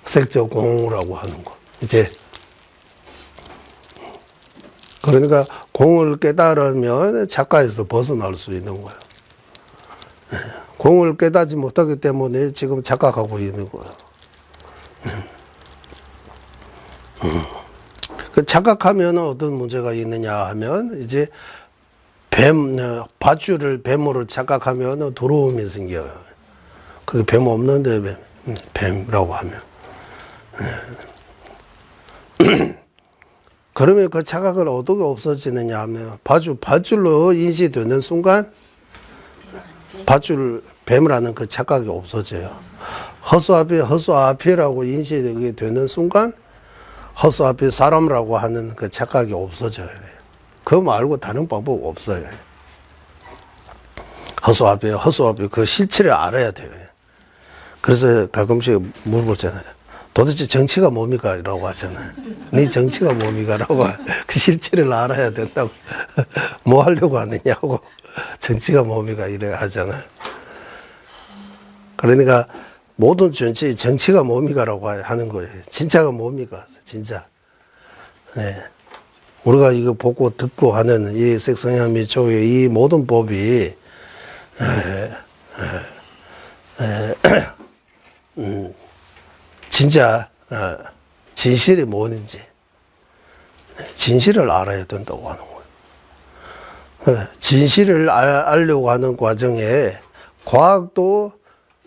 A: 색적 공이라고 하는 거. 이제 그러니까 공을 깨달으면 착각에서 벗어날 수 있는 거예요. 공을 깨닫지 못하기 때문에 지금 착각하고 있는 거예요. 그 착각하면 어떤 문제가 있느냐 하면 이제 밧줄을 뱀으로 착각하면 두려움이 생겨요. 그게 뱀 없는데 뱀이라고 하면. 그러면 그 착각을 어떻게 없어지느냐 하면 밧줄로 인식되는 순간 밧줄 뱀이라는 그 착각이 없어져요. 허수 앞이라고 인식이 되는 순간 허수 앞이 사람이라고 하는 그 착각이 없어져요. 그거 말고 다른 방법 없어요. 허수 앞이 그 실체를 알아야 돼요. 그래서 가끔씩 물어보잖아요. 도대체 정치가 뭡니까? 라고 하잖아요. 네 정치가 뭡니까? 라고 그 실체를 알아야 된다고. 뭐 하려고 하느냐고. 정치가 뭡니까? 이래 하잖아요. 그러니까 모든 정치가 뭡니까? 라고 하는 거예요. 진짜가 뭡니까? 진짜. 네. 우리가 이거 보고 듣고 하는 이 색성향 미촉의 이 모든 법이 진짜 진실이 뭐는지 진실을 알아야 된다고 하는 거예요. 진실을 알려고 하는 과정에 과학도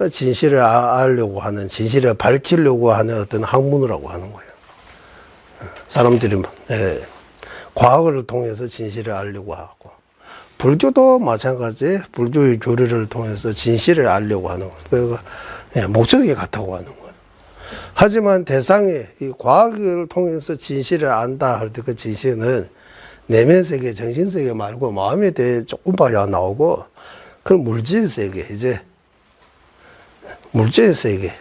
A: 진실을 알려고 하는, 진실을 밝히려고 하는 어떤 학문이라고 하는 거예요. 사람들이 과학을 통해서 진실을 알려고 하고, 불교도 마찬가지, 불교의 교리를 통해서 진실을 알려고 하는 거예요. 목적이 같다고 하는 거예요. 하지만 대상이 이 과학을 통해서 진실을 안다 할 때 그 진실은 내면 세계, 정신 세계 말고 마음에 대해 조금 봐야 나오고, 그 물질 세계, 이제 물질 세계,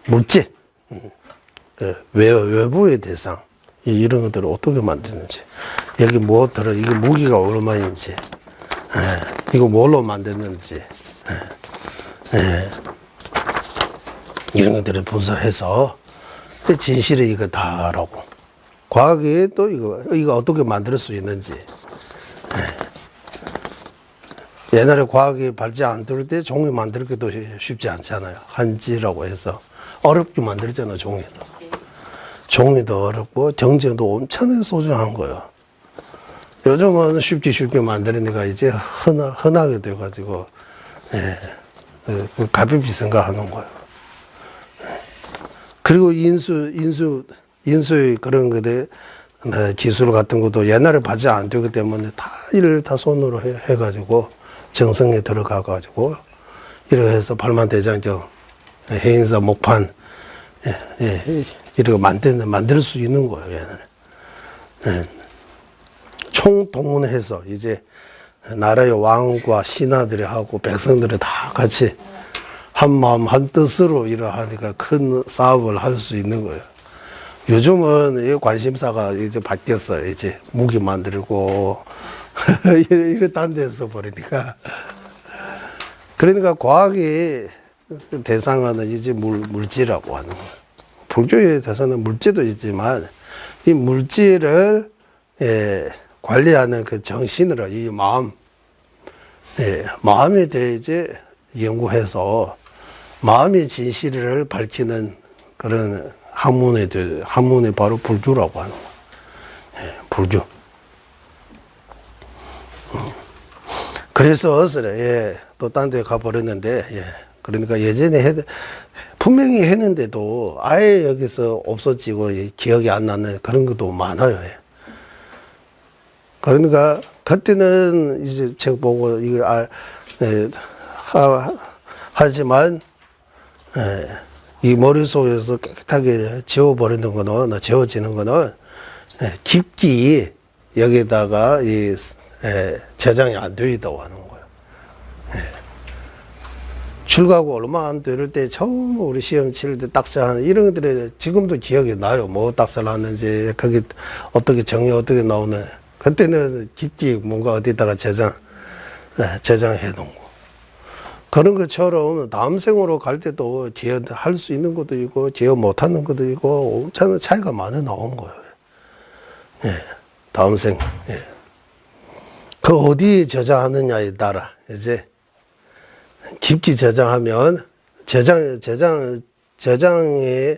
A: 물질, 외부의 대상, 이런 것들을 어떻게 만드는지, 여기 뭐 들어, 이게 무기가 얼마인지, 이거 뭘로 만드는지, 이런 것들을 분석해서 진실이 이거다라고. 과학이 또 이거 어떻게 만들 수 있는지. 옛날에 과학이 발전 안 될 때 종이 만들기도 쉽지 않잖아요. 한지라고 해서 어렵게 만들잖아요. 종이도 어렵고 정제도 엄청 소중한 거예요. 요즘은 쉽게 만드니까 이제 흔하게 돼가지고 가볍게 생각하는 거예요. 그리고 인수의 그런 것들 기술 같은 것도 옛날에 발전 안 되기 때문에 다 일을 다 손으로 해가지고 정성에 들어가가지고 이렇게 해서 팔만대장경, 해인사 목판 이렇게 만들 수 있는 거예요. 옛날에 총동원해서 이제 나라의 왕과 신하들이 하고 백성들이 다 같이 한 마음 한 뜻으로 일을 하니까 큰 사업을 할 수 있는 거예요. 요즘은 이 관심사가 이제 바뀌었어요. 이제 무기 만들고 이렇게 딴 데서 버리니까. 그러니까 과학의 대상은 이제 물질이라고 하는 거예요. 불교의 대상은 물질도 있지만 이 물질을 관리하는 그 정신으로 이 마음에 대해 이제 연구해서 마음의 진실을 밝히는 그런 학문이 바로 불교라고 하는 거예요. 불교. 그래서 어스래, 또 딴 데 가버렸는데, 그러니까 예전에 분명히 했는데도 아예 여기서 없어지고 기억이 안 나는 그런 것도 많아요. 그러니까 그때는 이제 책 보고 이거 하지만 이 머릿속에서 깨끗하게 지워지는 거는 깊이 여기다가 저장이 안 되어 있다고 하는 거예요. 출가하고 얼마 안 될 때 처음 우리 시험 칠 때 딱사하는 이런 것들이 지금도 기억이 나요. 뭐 딱사를 하는지, 거기 어떻게 정이 어떻게 나오는. 그때는 깊이 뭔가 어디다가 저장해 놓은 거. 그런 것처럼 다음 생으로 갈 때도 제어할 수 있는 것도 있고 제어 못하는 것도 있고 엄청 차이가 많이 나온 거예요. 다음 생. 그 어디에 저장하느냐에 따라 이제 깊게 저장하면 저장에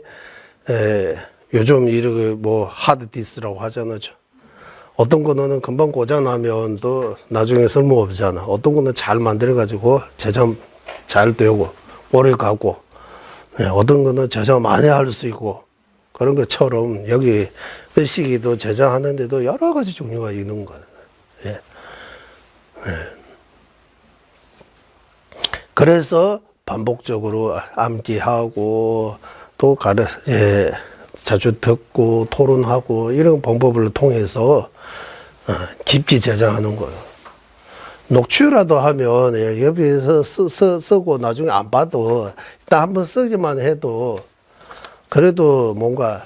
A: 요즘 이렇게 뭐 하드디스라고 하잖아요. 어떤 거는 금방 고장나면 또 나중에 쓸모없잖아. 어떤 거는 잘 만들어가지고 저장 잘 되고 오래 가고, 어떤 거는 저장 많이 할 수 있고, 그런 것처럼 여기 의식이도 저장하는데도 여러 가지 종류가 있는 거예요. 그래서 반복적으로 암기하고 또 자주 듣고 토론하고 이런 방법을 통해서 깊이 저장하는 거예요. 녹취라도 하면 옆에서 쓰고 나중에 안 봐도 일단 한번 쓰기만 해도 그래도 뭔가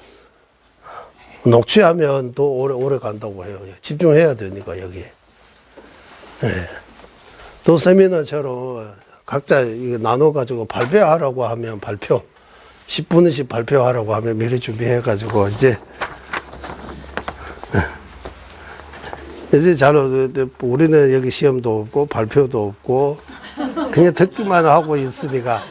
A: 녹취하면 또 오래 간다고 해요. 집중해야 되니까 여기에. 또 세미나처럼 각자 나눠가지고 발표하라고 하면 10분씩 발표하라고 하면 미리 준비해가지고 이제 우리는 여기 시험도 없고 발표도 없고 그냥 듣기만 하고 있으니까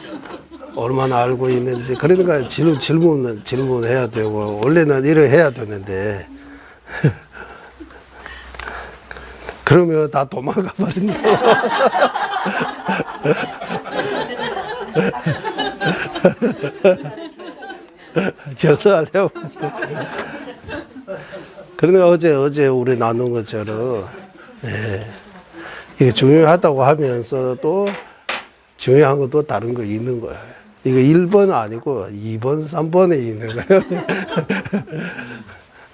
A: 얼마나 알고 있는지. 그러니까 질문해야 되고 원래는 일을 해야 되는데 그러면 다 도망가 버린다고. 결사하려고. 그러니까 어제 우리 나눈 것처럼, 예, 이게 중요하다고 하면서 또 중요한 것도 다른 거 있는 거예요. 이거 1번 아니고 2번, 3번에 있는 거예요.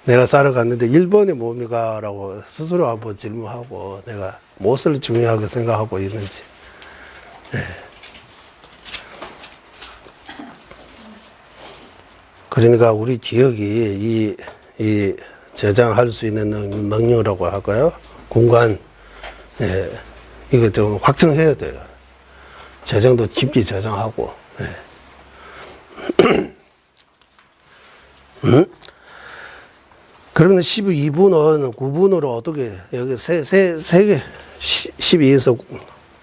A: 내가 살아갔는데 1번이 뭡니까? 라고 스스로 한번 질문하고 내가 무엇을 중요하게 생각하고 있는지. 네. 그러니까 우리 기억이 이 저장할 수 있는 능력이라고 할까요? 공간, 예, 이거 좀 확정해야 돼요. 저장도 깊이 저장하고. 예. 그러면 12분은 9분으로 어떻게, 여기 세 개, 12에서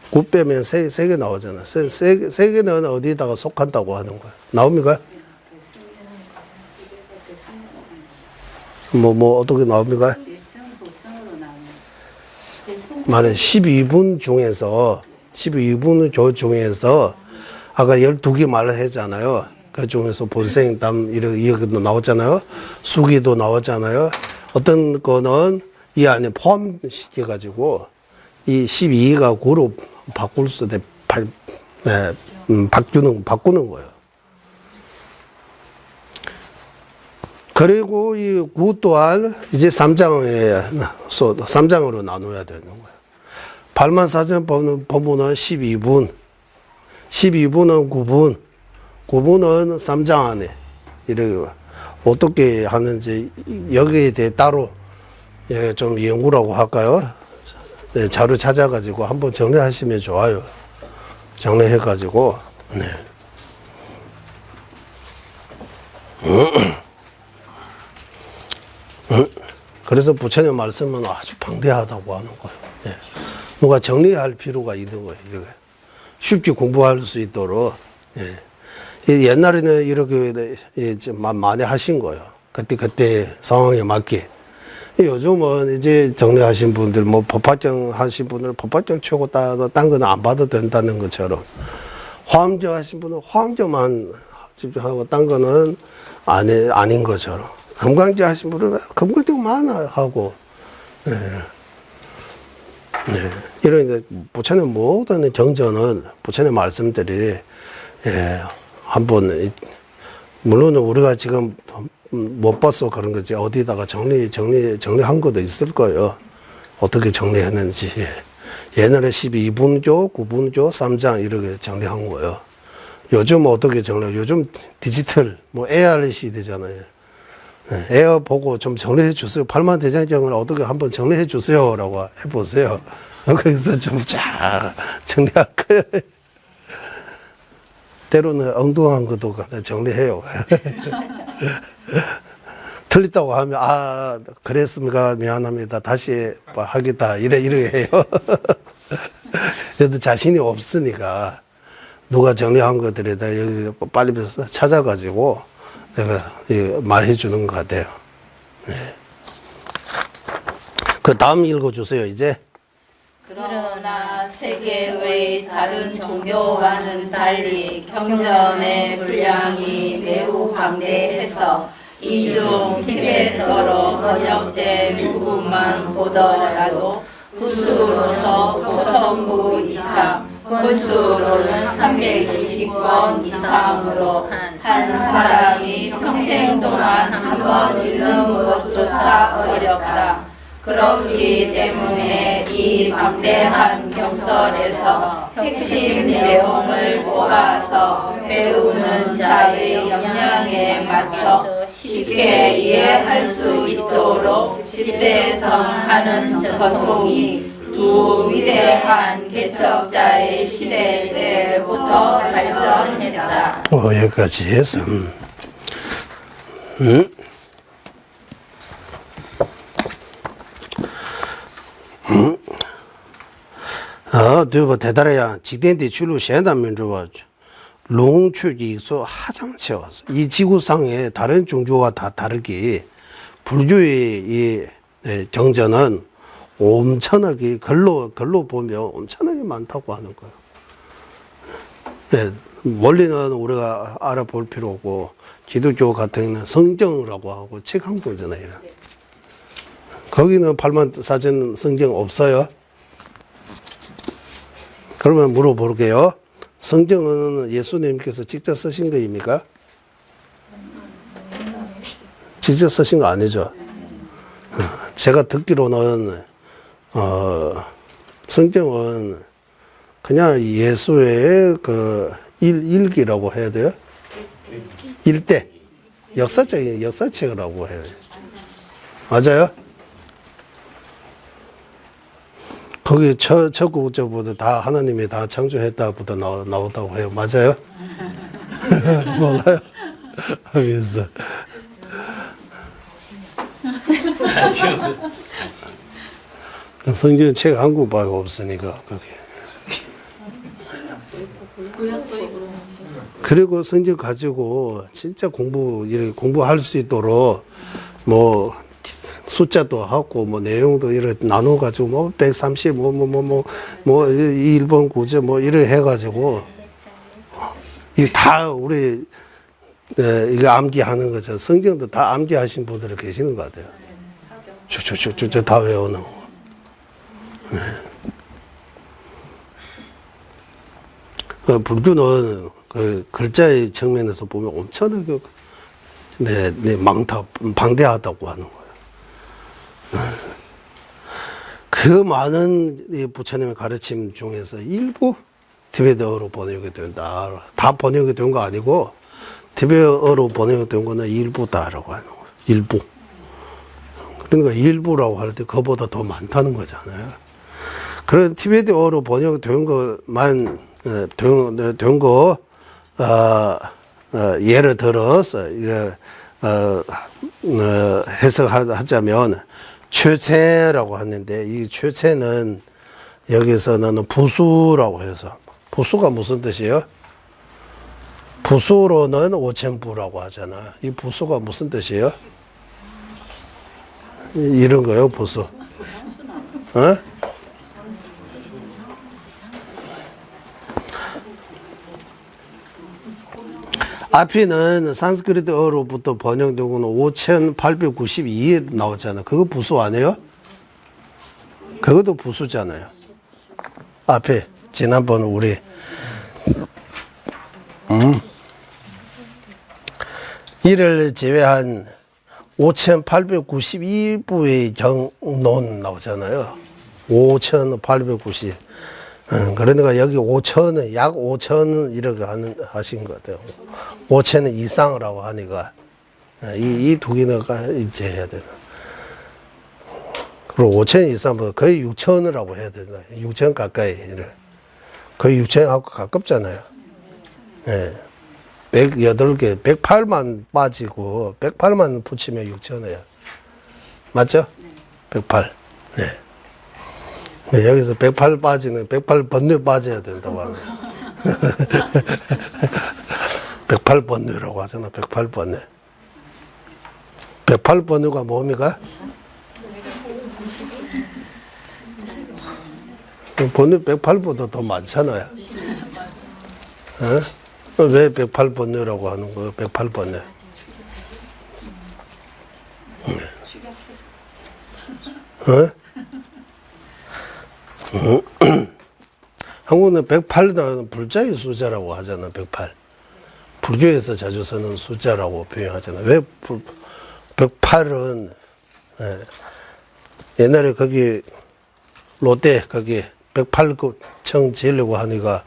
A: 9 빼면 세 개 나오잖아. 세 개는 어디다가 속한다고 하는 거야? 나옵니까? 뭐, 어떻게 나옵니까? 말은 12분 중에서, 아까 12개 말을 했잖아요. 그 중에서 본생, 이렇게 나왔잖아요. 수기도 나왔잖아요. 어떤 거는 이 안에 포함시켜가지고, 이 12가 9로 바꿀 수 있는, 바꾸는 거예요. 그리고 이 9 또한 이제 3장으로 나눠야 되는 거예요. 발만사전 법문은 12분, 12분은 9분, 9분은 3장 안에, 이렇게 어떻게 하는지 여기에 대해 따로 좀 연구라고 할까요? 네, 자료 찾아가지고 한번 정리하시면 좋아요. 정리해가지고, 네. 그래서 부처님 말씀은 아주 방대하다고 하는 거예요. 네. 누가 정리할 필요가 있는 거예요. 이렇게. 쉽게 공부할 수 있도록. 네. 옛날에는 이렇게 많이 하신 거예요. 그때 상황에 맞게. 요즘은 이제 정리하신 분들, 뭐 법화증 하신 분들, 법화증 최고 딴 거는 안 봐도 된다는 것처럼. 화엄저 하신 분은 화엄저만 집중하고 딴 거는 아닌 것처럼. 금강제 하신 분은 금강제만 하고, 네. 네. 이런 부처님 모든 정전은 부처님 말씀들이, 예, 한번, 물론 우리가 지금 못 봐서 그런 거지, 어디다가 정리한 것도 있을 거예요. 어떻게 정리했는지. 옛날에 12분조, 9분조, 3장 이렇게 정리한 거예요. 요즘 어떻게 정리해요? 요즘 디지털, 뭐 AR 시대잖아요. 네, 에어 보고 좀 정리해 주세요. 팔만대장경을 어떻게 한번 정리해 주세요. 라고 해보세요. 그래서 좀 쫙 정리할 거예요. 때로는 엉뚱한 것도 정리해요. 틀렸다고 하면, 그랬습니까? 미안합니다. 다시 하겠다. 이래 해요. 그래도 자신이 없으니까, 누가 정리한 것들에다 여기 빨리 찾아가지고, 제가 말해 주는 것 같아요. 네. 그 다음 읽어주세요, 이제.
C: 그러나 세계의 다른 종교와는 달리 경전의 분량이 매우 방대해서 이중 티베트어로 번역된 부분만 보더라도 부수로서 5,000부 이상, 권수로는 320권 이상으로 한 사람이 평생 동안 한 번 읽는 것조차 어렵다. 그렇기 때문에 이 방대한 경설에서 핵심 내용을 뽑아서 배우는 자의 역량에 맞춰 쉽게 이해할 수 있도록 집대성하는 전통이 두 위대한 개척자의 시대 때부터 발전했다.
A: 여기까지 해서.对吧？台大的呀，几点的去路现代民主啊， 롱추기소 하장치어 이 지구상의 다른 종교와 다 다르게 불교의 이 정전은 엄청나게 글로 보면 엄청나게 많다고 하는 거예요. 예, 원리는 우리가 알아볼 필요 없고 기독교 같은 경우는 성경이라고 하고 책 한 권이잖아요. 거기는 발만 사전 성경 없어요? 그러면 물어볼게요. 성경은 예수님께서 직접 쓰신 거입니까? 직접 쓰신 거 아니죠? 제가 듣기로는 성경은 그냥 예수의 그 일기라고 해야 돼요? 일대 역사적인 역사책이라고 해요. 맞아요? 거기 첫 구절보다 다 하나님이 다 창조했다부터 나오다고 해요. 맞아요? 몰라요? 그래서 성경 책 한 권밖에 없으니까 거기. 그리고 성경 가지고 진짜 이렇게 공부할 수 있도록 뭐 숫자도 하고 뭐 내용도 이렇게 나눠 가지고 뭐 130 뭐 일본 구제 뭐 이래 해 가지고 이 다 우리 이거 암기하는 거죠. 성경도 다 암기하신 분들이 계시는 것 같아요. 저 다 외우는 거. 불교는 그 글자의 측면에서 보면 엄청나게 방대하다고 하는 거예요. 그 많은 이 부처님의 가르침 중에서 일부 티베트어로 번역이 된다. 다 번역이 된 거 아니고 티베트어로 번역이 된 거는 일부다라고 하는 거예요. 일부. 그러니까 일부라고 할 때 그거보다 더 많다는 거잖아요. 그런 티베트어로 번역이 된 것만 된 거 예를 들어서 해석하자면 최체라고 하는데 이 최체는 여기서는 부수라고 해서 부수가 무슨 뜻이에요? 부수로는 오천부라고 하잖아. 이 부수가 무슨 뜻이에요? 이런 거요, 부수. 어? 앞에는 산스크리트어로부터 번역된 거는 5892에 나오잖아. 그거 부수 아니에요? 그것도 부수잖아요. 앞에 지난번 우리 이를 제외한 5892부의 경론 나오잖아요. 5890. 그러니까 여기 5천은 약 5천 이렇게 하신 것 같아요. 5천 이상이라고 하니까 이 두 개는 이제 해야 되나. 그리고 5천 이상보다 거의 6천이라고 해야 되나. 6천 가까이 거의 6천하고 가깝잖아요. 예. 108개, 108만 빠지고 108만 붙이면 6천이에요. 맞죠? 108. 네. 네, 여기서 108 빠지는 108 번뇌 빠져야 된다고 하는 108 번뇌라고 하잖아. 108 번뇌. 108 번뇌가 뭡니까? 번뇌 108보다 더 많잖아요. 어? 왜 108 번뇌라고 하는 거예요? 108 번뇌. 어? 한국은 108은 불자의 숫자라고 하잖아. 108. 불교에서 자주 쓰는 숫자라고 표현하잖아. 왜 108은 옛날에 거기 롯데 거기 108청 지으려고 하니까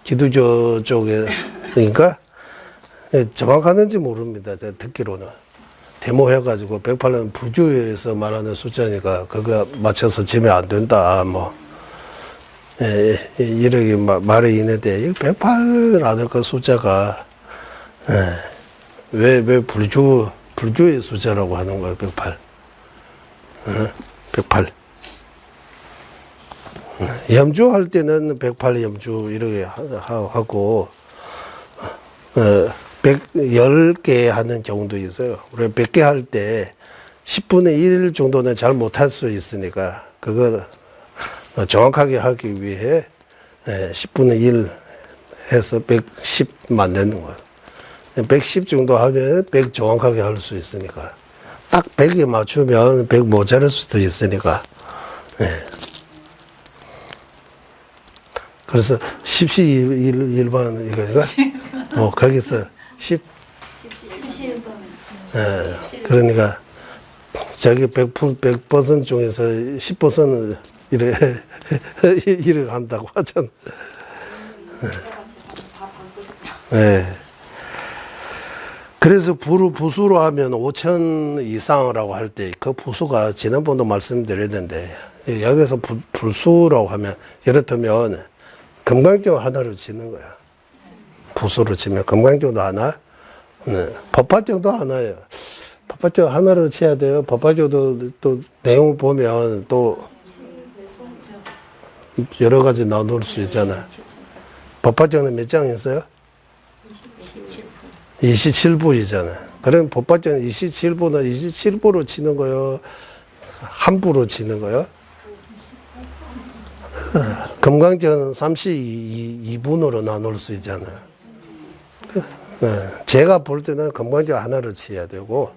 A: 기독교 쪽에 그러니까 정확하는지 모릅니다. 제가 듣기로는 데모해가지고 108은 불교에서 말하는 숫자니까 그거 맞춰서 지면 안 된다. 뭐 이렇게 말이 있는데 108라는 그 숫자가 왜 불교의 숫자라고 하는 거예요? 108. 108. 염주할 때는 108 염주 이렇게 하고 10개 하는 경우도 있어요. 우리가 100개 할 때 10분의 1 정도는 잘 못할 수 있으니까 그거 정확하게 하기 위해 10분의 1 해서 110 만드는 거예요. 110 정도 하면 100 정확하게 할 수 있으니까. 딱 100에 맞추면 100 모자랄 수도 있으니까. 그래서 10시 일반 이거니까 뭐 거기서 10. 그러니까 자기 100% 중에서 10% 이래 한다고 하잖아. 그래서 부수로 하면 5천 이상이라고 할 때 그 부수가 지난번도 말씀드렸는데 여기서 불수라고 하면 예를 들면 금강경 하나로 치는 거야. 부수로 치면 금강경도 하나, 법화경도 하나예요. 법화경 하나로 쳐야 돼요. 법화경도 또 내용 보면 또 여러 가지 나눌 수 있잖아. 법화경은 몇 장 있어요? 27부이잖아. 그럼 법화경은 27부는 27부로 치는 거요? 한 부로 치는 거요? 금강경은 32분으로 나눌 수 있잖아요. 제가 볼 때는 금강경 하나로 치야 되고,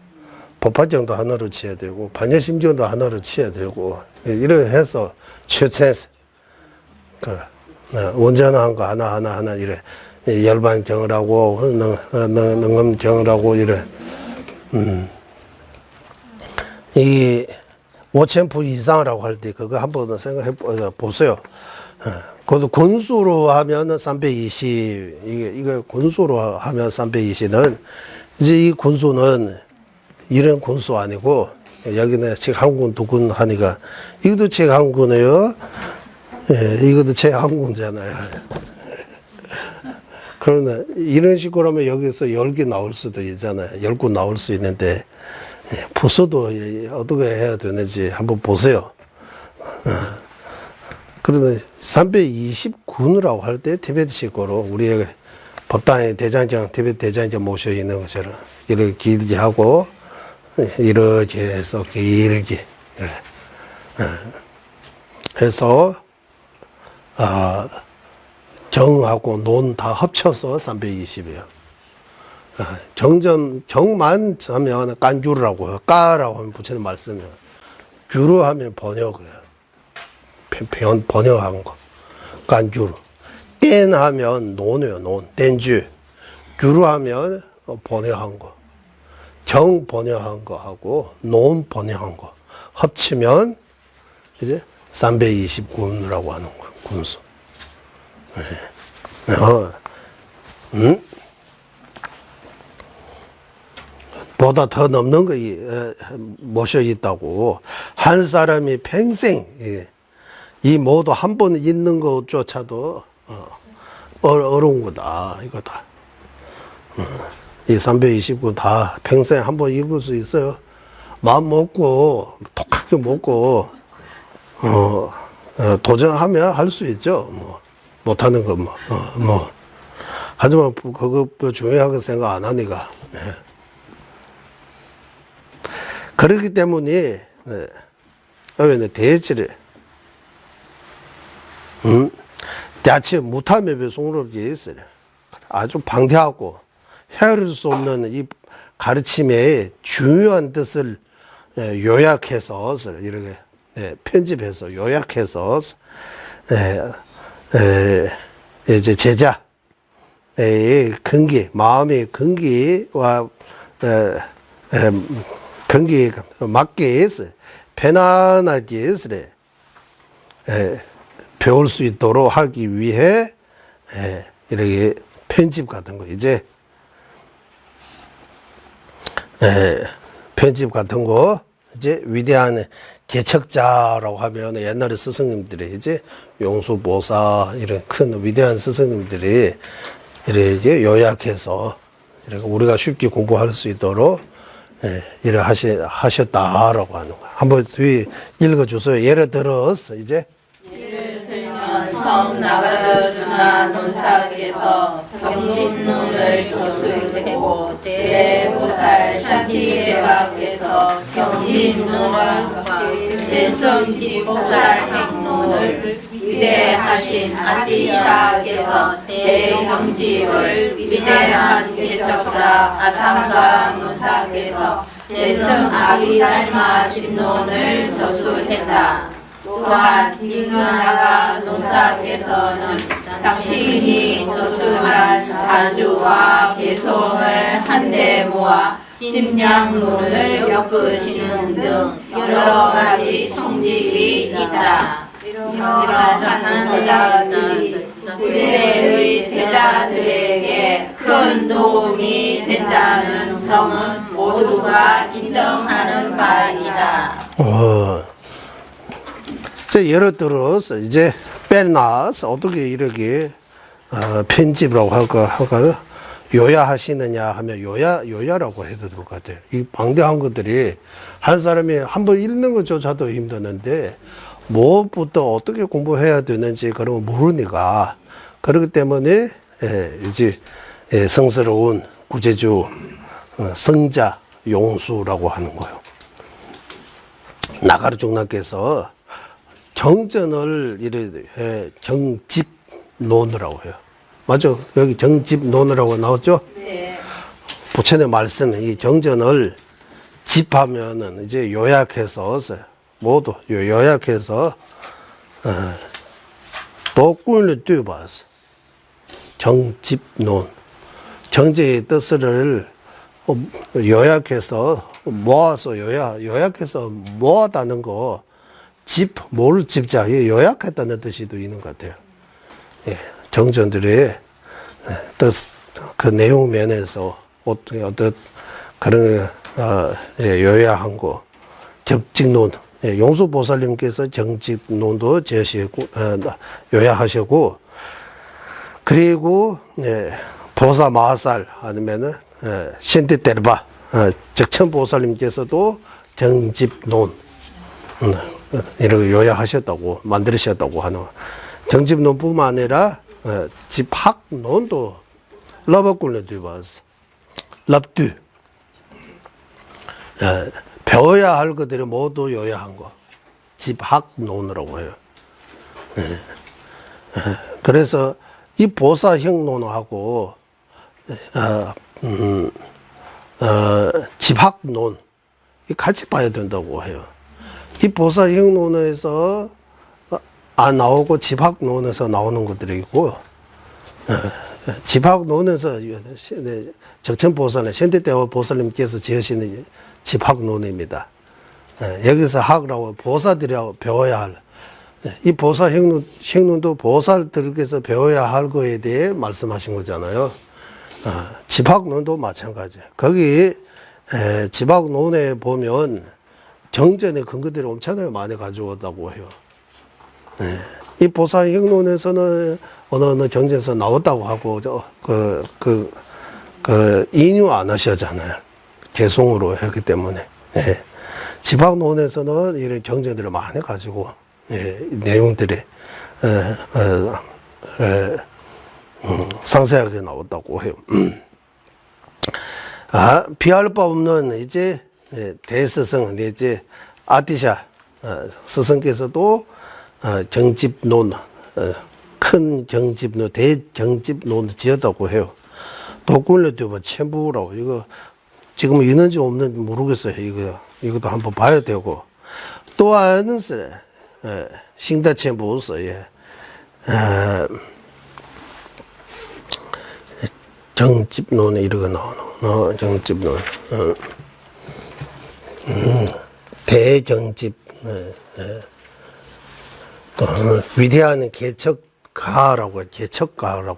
A: 법화경도 하나로 치야 되고, 반야심경도 하나로 치야 되고, 이렇게 해서 최센스, 원전한 거 하나, 이래. 열반경을 하고, 능엄경을 이래. 이 5,000부 이상이라고 할 때 그거 한번 생각해 보세요. 그것도 군수로 하면 320, 이거 군수로 하면 320는, 이제 이 군수는 이런 군수 아니고, 여기는 책 한 군, 두 군 하니까, 이것도 책 한 군이에요. 이것도 책 한 군잖아요. 그러나, 이런 식으로 하면 여기서 10개 나올 수도 있잖아요. 10군 나올 수 있는데, 부서도 어떻게 해야 되는지 한번 보세요. 그러나 329라고 할 때 티베트식으로 우리의 법당의 대장장, 티베트 대장장 모셔 있는 것처럼 이렇게 길게 하고 이렇게 해서 길게 해서 정하고 논 다 합쳐서 320이에요. 정만 하면 깐주르라고 해요. 까라고 하면 부처님 말씀이에요. 규로 하면 번역이에요. 번역한 거. 깐주르. 뗀 하면 논이에요, 논. 뗀주. 규로 하면 번역한 거. 정 번역한 거 하고, 논 번역한 거. 합치면, 이제 329군이라고 하는 거, 군수. 보다 더 넘는 거 모셔 있다고. 한 사람이 평생 이 모두 한 번 읽는 것조차도 어려운 거다 이거다. 이 329 다 평생 한 번 읽을 수 있어요. 마음 먹고 독하게 먹고 도전하면 할 수 있죠. 뭐 못하는 거 뭐 하지만 그거 중요하게 생각 안 하니까. 그렇기 때문에, 왜 대지를, 대체 무탐의 송록이 있어요. 아주 방대하고 헤아릴 수 없는 이 가르침의 중요한 뜻을 요약해서, 이렇게, 편집해서, 요약해서, 이제 제자의 근기, 마음의 근기와, 근기에 맞게 해서 편안하게 해서 배울 수 있도록 하기 위해 이렇게 편집 같은 거 이제 편집 같은 거 이제 위대한 개척자라고 하면 옛날에 스승님들이 이제 용수보사 이런 큰 위대한 스승님들이 이렇게 요약해서 이렇게 우리가 쉽게 공부할 수 있도록 이래 하셨다라고 하는 거야. 한번 뒤에 읽어주세요. 예를 들어서 이제
C: 예를 들면 섬 나가르주나 논사께서 경진론을 저술했고 대보살 샨티대바께서 경진론과 대성지보살 행론을 위대하신 아티샤께서 대경집을 위대한 개척자 아상가 논사께서 대승 아비달마 집론을 저술했다. 또한 딩나가 논사께서는 당신이 저술한 자주와 개송을 한데 모아 심량론을 엮으시는 등 여러 가지 총집이 있다. 이러한 저자들이 그대의 제자들에게 큰 도움이 된다는 점은 모두가 인정하는 바이다.
A: 예를 들어서 이제 빼놔서 어떻게 이렇게 편집이라고 할까요? 요야하시느냐 하면 요야라고 해도 될 것 같아요. 이 방대한 것들이 한 사람이 한번 읽는 것조차도 힘드는데 무엇부터 어떻게 공부해야 되는지 그런 거 모르니까 그렇기 때문에 이제 성스러운 구제주 성자 용수라고 하는 거예요. 나가르 중랑께서 정전을 이래 정집론이라고 해요. 맞죠? 여기 정집론이라고 나왔죠?
C: 네.
A: 부처의 말씀은 이 정전을 집하면은 이제 요약해서 모두 요약해서 도꾼을 띄워봤어. 정집론. 정제의 뜻을 요약해서 모아서 요약해서 모았다는 거 뭘 집자 요약했다는 뜻이도 있는 것 같아요. 예, 정전들의 뜻, 그 내용 면에서 어떤 그런 요약한 거 적직론. 용수보살님께서 정직론도 제시했고, 요약하셨고, 그리고, 보사 마살, 아니면은, 신티테르바, 적천보살님께서도 정집론, 이렇게 요약하셨다고, 만들으셨다고 하는, 정집론뿐만 아니라, 집학론도, 러버꿀레도 봤어. 럽두. 배워야 할 것들을 모두 요약한 거. 집학론이라고 해요. 그래서 이 보사형론하고, 집학론, 같이 봐야 된다고 해요. 이 보사형론에서 안 나오고 집학론에서 나오는 것들이 있고, 집학론에서 적천보살님, 현대대화 보살님께서 지으시는 집학론입니다. 여기서 학이라고 보사들이라고 배워야 할, 이 보사 행론도 보살들께서 배워야 할 거에 대해 말씀하신 거잖아요. 집학론도 마찬가지. 거기 집학론에 보면 정전의 근거들이 엄청나게 많이 가져왔다고 해요. 이 보사 행론에서는 어느 정전에서 나왔다고 하고 인유 안 하셨잖아요. 재송으로 했기 때문에. 집학론에서는 이런 정전들을 많이 가지고 내용들이 상세하게 나왔다고 해요. 비할 바 없는 이제 대스승, 이제 아티샤 스승께서도 정집론, 큰 정집론, 대정집론 지었다고 해요. 독군례도 첨부라고 이거 지금 있는지 없는지 모르겠어요. 이것도 한번 봐야 되고 또한 싱다첨부서 정집론에 이렇게 나오는 정집론, 대정집, 또 위대한 개척가라고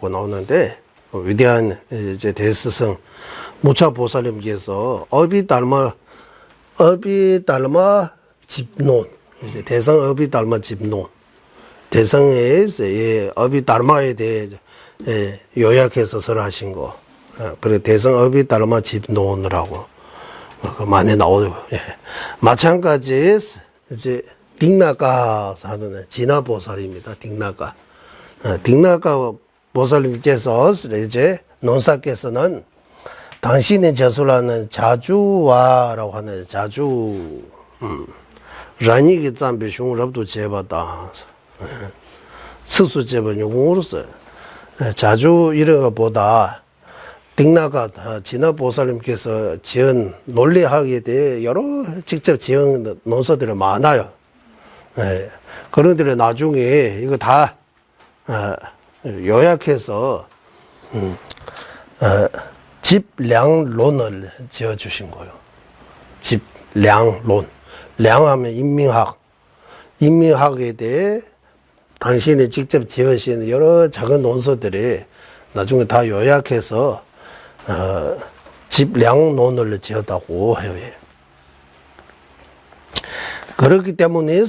A: 나오는데 위대한 이제 대스승 무차보살님께서 어비달마 집론, 이제 대성 어비달마 집론, 대성의 어비달마에 대해 요약해서 설하신 거. 그래 대성 어비달마 집론이라고 많이 나오고. 마찬가지 이제 딩나가 하는 진화보살입니다. 딩나가. 딩나가 보살님께서 이제 논사께서는 당신의 저술하는 자주와라고 하는 자주, 라니기 잠비 흉럽도 제바다. 스수 제번 용으로서 자주 이런 것보다 딩나가 진화 보살님께서 지은 논리학에 대해 여러 직접 지은 논서들이 많아요. 그런데 나중에 이거 다 요약해서 집량론을 지어주신 거예요. 집량론. 량하면 인민학. 인민학에 대해 당신이 직접 지으신 여러 작은 논서들이 나중에 다 요약해서 집량론을 지었다고 해요. 그렇기 때문에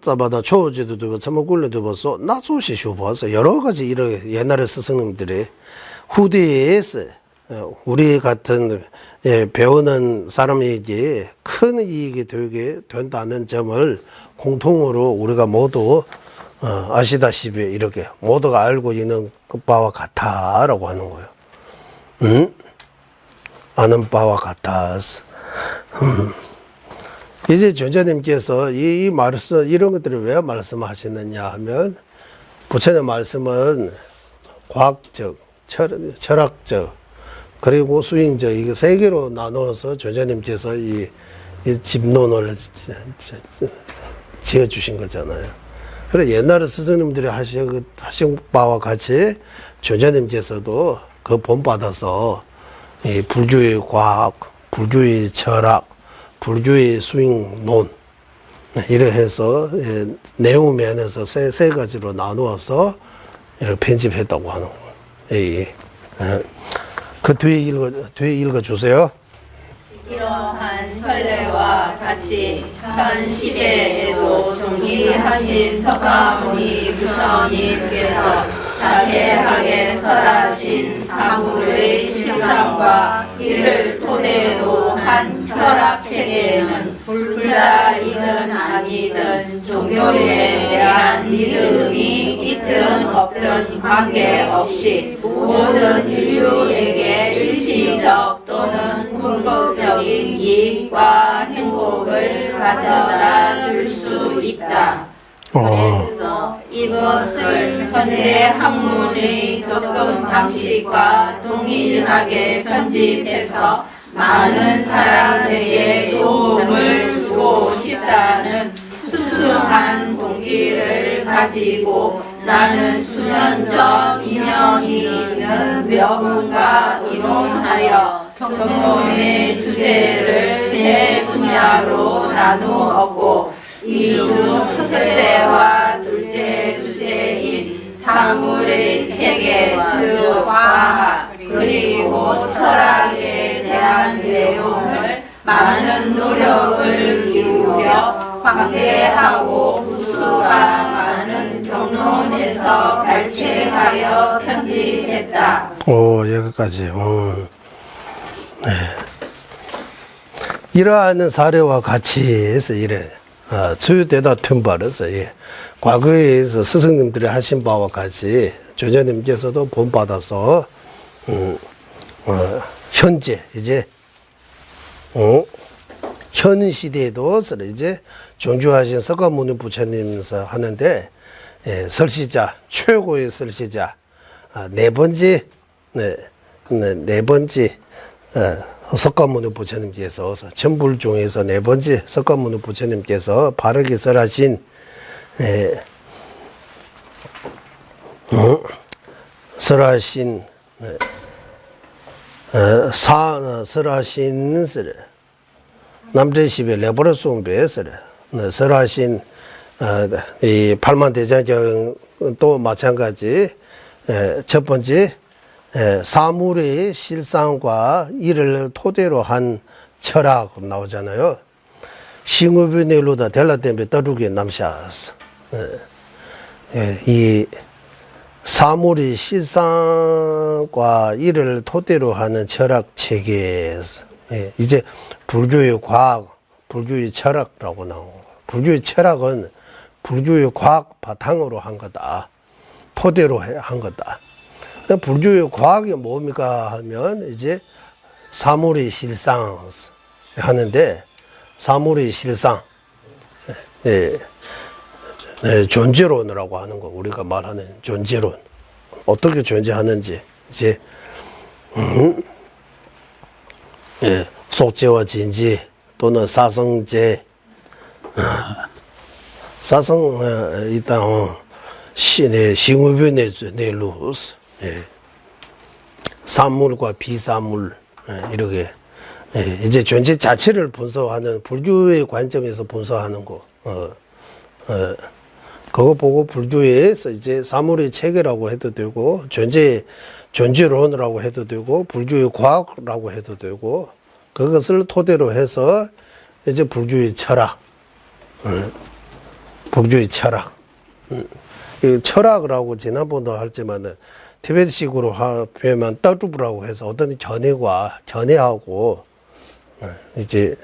A: 자바다 초지도 되고 참고굴려도 벌써 나소시 쇼버서 여러 가지 이런 옛날의 스승님들이 후대에서 우리 같은 배우는 사람에게 큰 이익이 되게 된다는 점을 공통으로 우리가 모두 아시다시피 이렇게 모두가 알고 있는 바와 같다라고 하는 거예요. 아는 바와 같아서. 이제 존자님께서 이 말씀, 이런 것들을 왜 말씀하시느냐 하면, 부처님 말씀은 과학적, 철학적, 그리고 수행적, 이거 세 개로 나누어서 존자님께서 이 집론을 지어주신 거잖아요. 그래, 옛날에 스승님들이 하신 바와 같이 존자님께서도 그 본받아서 이 불교의 과학, 불교의 철학, 불교의 수행론 이래 해서 내용 면에서 세 가지로 나누어서 이렇게 편집했다고 하는 거예요. 그 뒤에 읽어주세요.
C: 이러한 선례와 같이 현 시대에도 존귀하신 서가모니 부처님께서 자세하게 설하신 사물의 실상과 이를 토대로 한 철학체계에는 불자이든 아니든 종교에 대한 믿음이 있든 없든 관계없이 모든 인류에게 일시적 또는 궁극적인 이익과 행복을 가져다 줄 수 있다. 그래서 이것을 현대 학문의 접근 방식과 동일하게 편집해서 많은 사람들에게 도움을 주고 싶다는 수수한 동기를 가지고 나는 수년적 인연이 있는 명문과 이론하여 경론의 주제를 세 분야로 나누었고 이 중 첫째와 둘째 주제인 사물의 체계 즉 과학 그리고 철학에 대한 내용을 많은 노력을 기울여 광대하고 부수가 많은 경론에서 발췌하여 편집했다.
A: 여기까지. 네. 이러한 사례와 같이 해서 이래 주유되다 튼바라서 과거에서 스승님들이 하신 바와 같이 조자님께서도 본받아서 현재 이제 현 시대에도 이제 존중하신 석가모니 부처님께서 하는데 설시자 최고의 설시자 네 번째 석가모니 부처님께서 천불 중에서 네 번째 석가모니 부처님께서 바르게 설하신 설하신 남제십의 레버러송배설 설하신 이 팔만대장경도 마찬가지 첫 번째 사물의 실상과 이를 토대로 한 철학 나오잖아요. 싱우비네로다 델라템베 떠루게 남샤스. 이 사물의 실상과 이를 토대로 하는 철학 체계에서 이제 불교의 과학, 불교의 철학이라고 나오고 불교의 철학은 불교의 과학 바탕으로 한 거다. 토대로 한 거다. 불교의 과학이 뭡니까 하면 이제 사물의 실상 하는데, 사물의 실상, 존재론이라고 하는 거, 우리가 말하는 존재론. 어떻게 존재하는지, 이제, 속죄와 진지, 또는 사성제, 사성, 일단, 싱의변의 루스, 산물과 비산물, 이렇게, 이제 존재 자체를 분석하는, 불교의 관점에서 분석하는 거, 그거 보고 불교에서 이제 사물의 체계라고 해도 되고, 존재론이라고 해도 되고, 불교의 과학이라고 해도 되고, 그것을 토대로 해서 이제 불교의 철학, 불교의 철학, 이 철학이라고 지난번도 했지만은 티베트식으로 표현하면 따주부라고 해서 어떤 견해하고 이제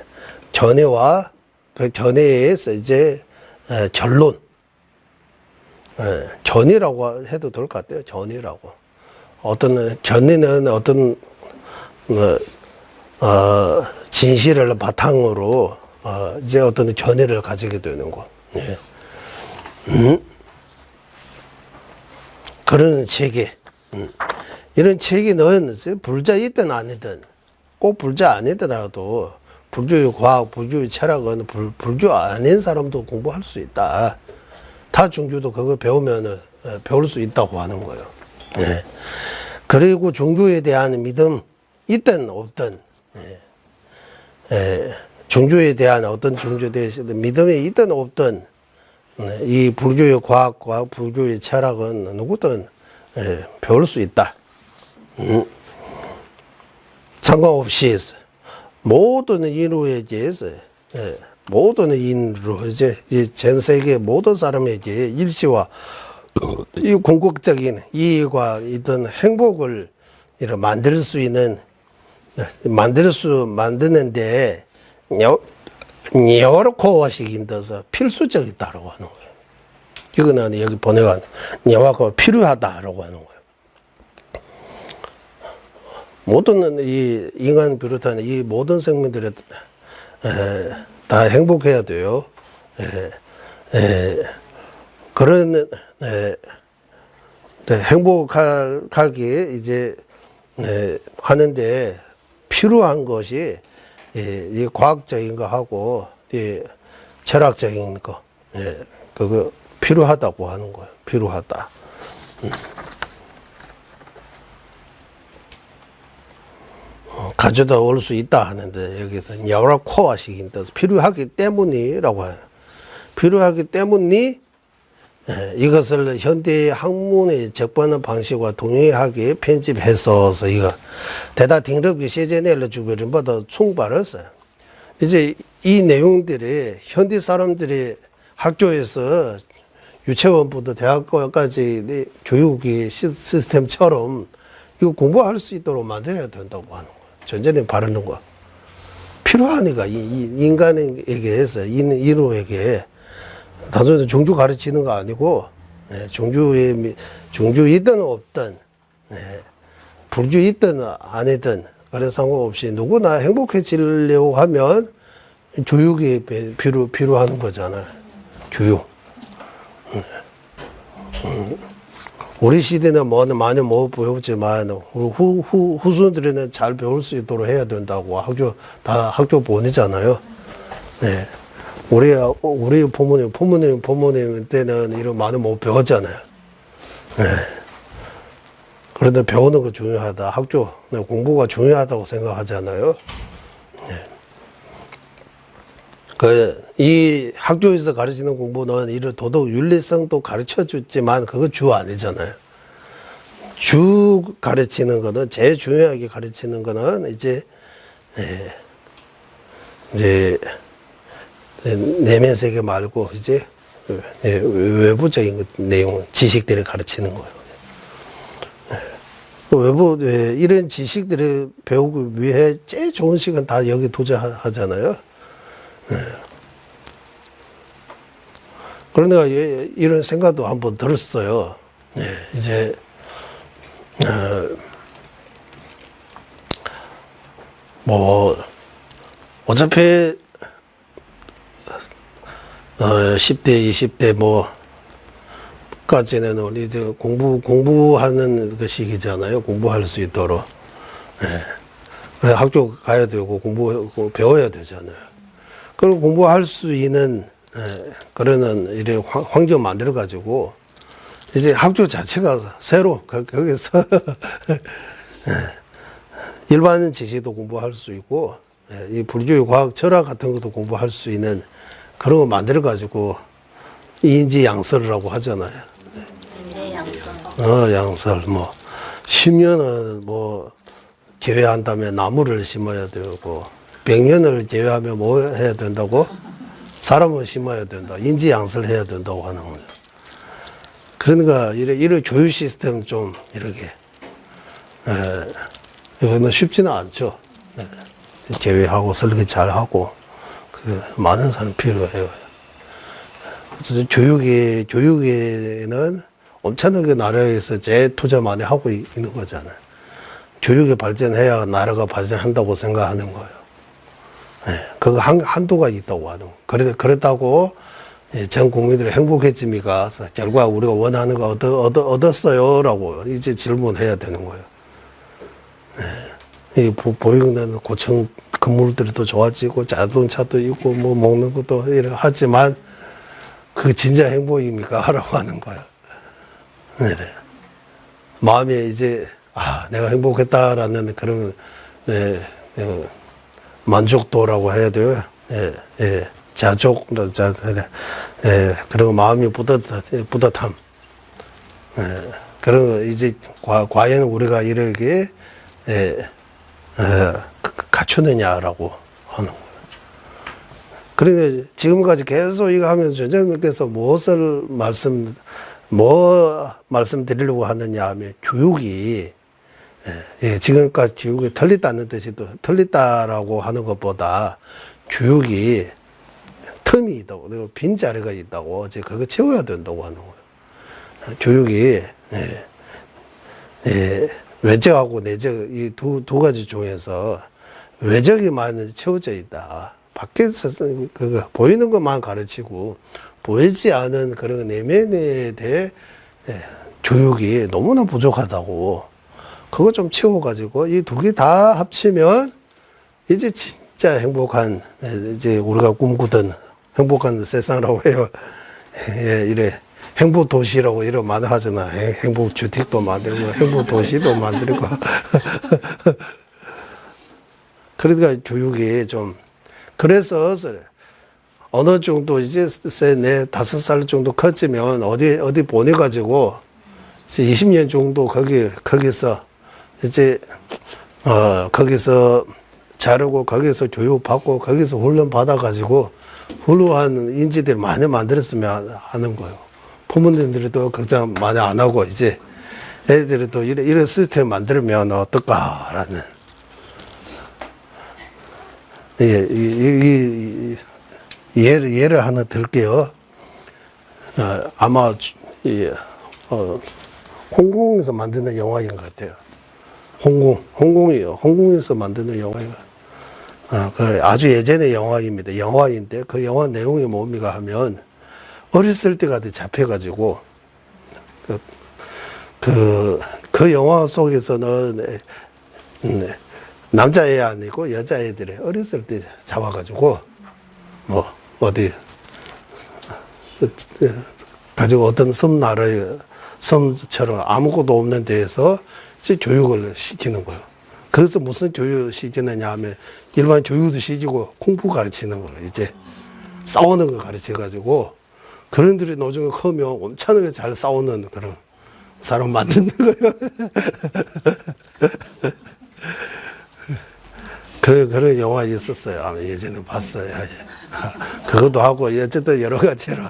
A: 견해와 그 견해에서 이제 결론, 견해라고 해도 될 것 같아요. 견해라고. 어떤 견해는 어떤 진실을 바탕으로 이제 어떤 견해를 가지게 되는 거. 예. 그런 체계. 이런 체계는 불자 있든 아니든, 꼭 불자 아니더라도 불교의 과학, 불교의 철학은 불교 아닌 사람도 공부할 수 있다. 다 종교도 그거 배우면 배울 수 있다고 하는 거예요. 예. 그리고 종교에 대한 믿음 있든 없든, 종교에 대한 어떤 종교에 대해서 믿음이 있든 없든, 이 불교의 과학과 불교의 철학은 누구든 배울 수 있다. 상관없이 모든 인류에게, 모든 인류, 이제 전 세계 모든 사람에게 일치와 이 궁극적인 이익과 이런 행복을 만들 수 있는, 만드는데 여러 코어식인 데서 필수적이다라고 하는 거예요. 이거는 여기 번역한 여와가 필요하다라고 하는 거예요. 모든 이 인간 비롯한 이 모든 생명들이 다 행복해야 돼요. 그런 행복하게 이제 하는데 필요한 것이 이 과학적인 거 하고 이 철학적인 거, 그거 필요하다고 하는 거예요. 필요하다. 가져다 올 수 있다 하는데 여기서 여러 코어식인 뜻 필요하기 때문이라고 해요. 필요하기 때문이 이것을 현대 학문의 적반한 방식과 동일하게 편집해서 이거 대다 등럽이 세제내려 주고 전부다 총발했어요. 이제 이 내용들이 현대 사람들이 학교에서 유치원부터 대학교까지 교육이 시스템처럼 이거 공부할 수 있도록 만들어야 된다고 하는 거예요. 전제된 바르는 거. 필요하니까, 인간에게 해서, 인류에게, 단순히 종교 가르치는 거 아니고, 종교 있든 없든, 불교 있든 아니든, 그래 상관없이 누구나 행복해지려고 하면 교육이 필요한 거잖아요. 교육. 우리 시대는 많이 못 배웠지만 후손들은 잘 배울 수 있도록 해야 된다고 학교 보내잖아요. 네. 우리 부모님 때는 이런 많이 못 배웠잖아요. 네. 그런데 배우는 거 중요하다. 학교 공부가 중요하다고 생각하잖아요. 네. 이 학교에서 가르치는 공부는 이런 도덕 윤리성도 가르쳐 줬지만 그거 주 아니잖아요. 주 가르치는 거는 제일 중요하게 가르치는 거는 이제 내면 세계 말고 이제 외부적인 내용 지식들을 가르치는 거예요. 외부 이런 지식들을 배우기 위해 제일 좋은 시간 다 여기 도전하잖아요. 그러니까 이런 생각도 한번 들었어요. 예, 이제, 어차피, 10대, 20대 까지는 우리 공부하는 그 시기잖아요. 공부할 수 있도록. 예. 그래서 학교 가야 되고 배워야 되잖아요. 그리고 공부할 수 있는, 그러는 이래 환경 만들어가지고, 이제 학교 자체가 새로, 거기서, 일반 지식도 공부할 수 있고, 이 불교의 과학, 철학 같은 것도 공부할 수 있는 그런 거 만들어가지고, 인지 양설이라고 하잖아요. 양설, 10년은 제외한다면 나무를 심어야 되고, 100년을 제외하면 뭐 해야 된다고? 사람을 심어야 된다. 인지 양설 해야 된다고 하는 거죠. 그러니까, 이런 교육 시스템 좀, 이렇게, 이거는 쉽지는 않죠. 제외하고, 설계 잘 하고, 많은 사람이 필요해요. 그래서 교육에는 엄청나게 나라에서 재투자 많이 하고 있는 거잖아요. 교육이 발전해야 나라가 발전한다고 생각하는 거예요. 그거 한도가 있다고 하는 거예요. 그렇다고 전 국민들이 행복해집니까? 결과 우리가 원하는 거 얻었어요? 라고 이제 질문해야 되는 거예요. 보이는 고층 건물들이 더 좋아지고 자동차도 있고 먹는 것도 하지만 그게 진짜 행복입니까? 라고 하는 거예요. 마음에 이제 내가 행복했다라는 그런 만족도라고 해야 돼요. 자족, 그런 마음이 뿌듯함. 그런 이제 과연 우리가 이렇게 갖추느냐라고 하는 거예요. 그런데 지금까지 계속 이거 하면서 전장님께서 말씀드리려고 하느냐 하면 교육이, 지금까지 교육이 틀리다는 뜻이 또 틀리다라고 하는 것보다 교육이 틈이 있다고, 그리고 빈자리가 있다고, 이제 그거 채워야 된다고 하는 거예요. 교육이, 외적하고 내적, 이 두 가지 중에서 외적이 많이 채워져 있다. 밖에서 보이는 것만 가르치고 보이지 않은 그런 내면에 대해 교육이 너무나 부족하다고. 그거 좀 채워가지고 이 두 개 다 합치면 이제 진짜 행복한, 이제 우리가 꿈꾸던 행복한 세상이라고 해요. 이래 행복 도시라고 이런 말 하잖아. 행복 주택도 만들고 행복 도시도 만들고. 그러니까 교육이 좀, 그래서 어느 정도 이제 5살 정도 커지면 어디 보내가지고 20년 정도 거기서 이제 거기서 자르고 거기서 교육받고 거기서 훈련 받아가지고 훌륭한 인지들 많이 만들었으면 하는 거예요. 부모님들이 또 걱정 많이 안 하고 이제 애들이 또 이런 시스템 만들면 어떨까라는. 예를 하나 들게요. 아마 홍콩에서 만드는 영화인 것 같아요. 홍콩이요. 홍콩에서 만드는 영화예요. 그 아주 예전의 영화입니다. 영화인데 그 영화 내용이 뭡니까 하면 어렸을 때가 잡혀가지고 그 영화 속에서는 남자애 아니고 여자애들이 어렸을 때 잡아가지고 어디 가지고 어떤 섬처럼 아무것도 없는 데에서 이제 교육을 시키는 거예요. 그래서 무슨 교육 시키느냐 하면 일반 교육도 시키고 쿵푸 가르치는 거예요. 이제 싸우는 거 가르쳐가지고 그런들이 나중에 크면 엄청나게 잘 싸우는 그런 사람 만드는 거예요. 그런 영화 있었어요. 아마 예전에 봤어요. 그것도 하고, 어쨌든 여러 가지로.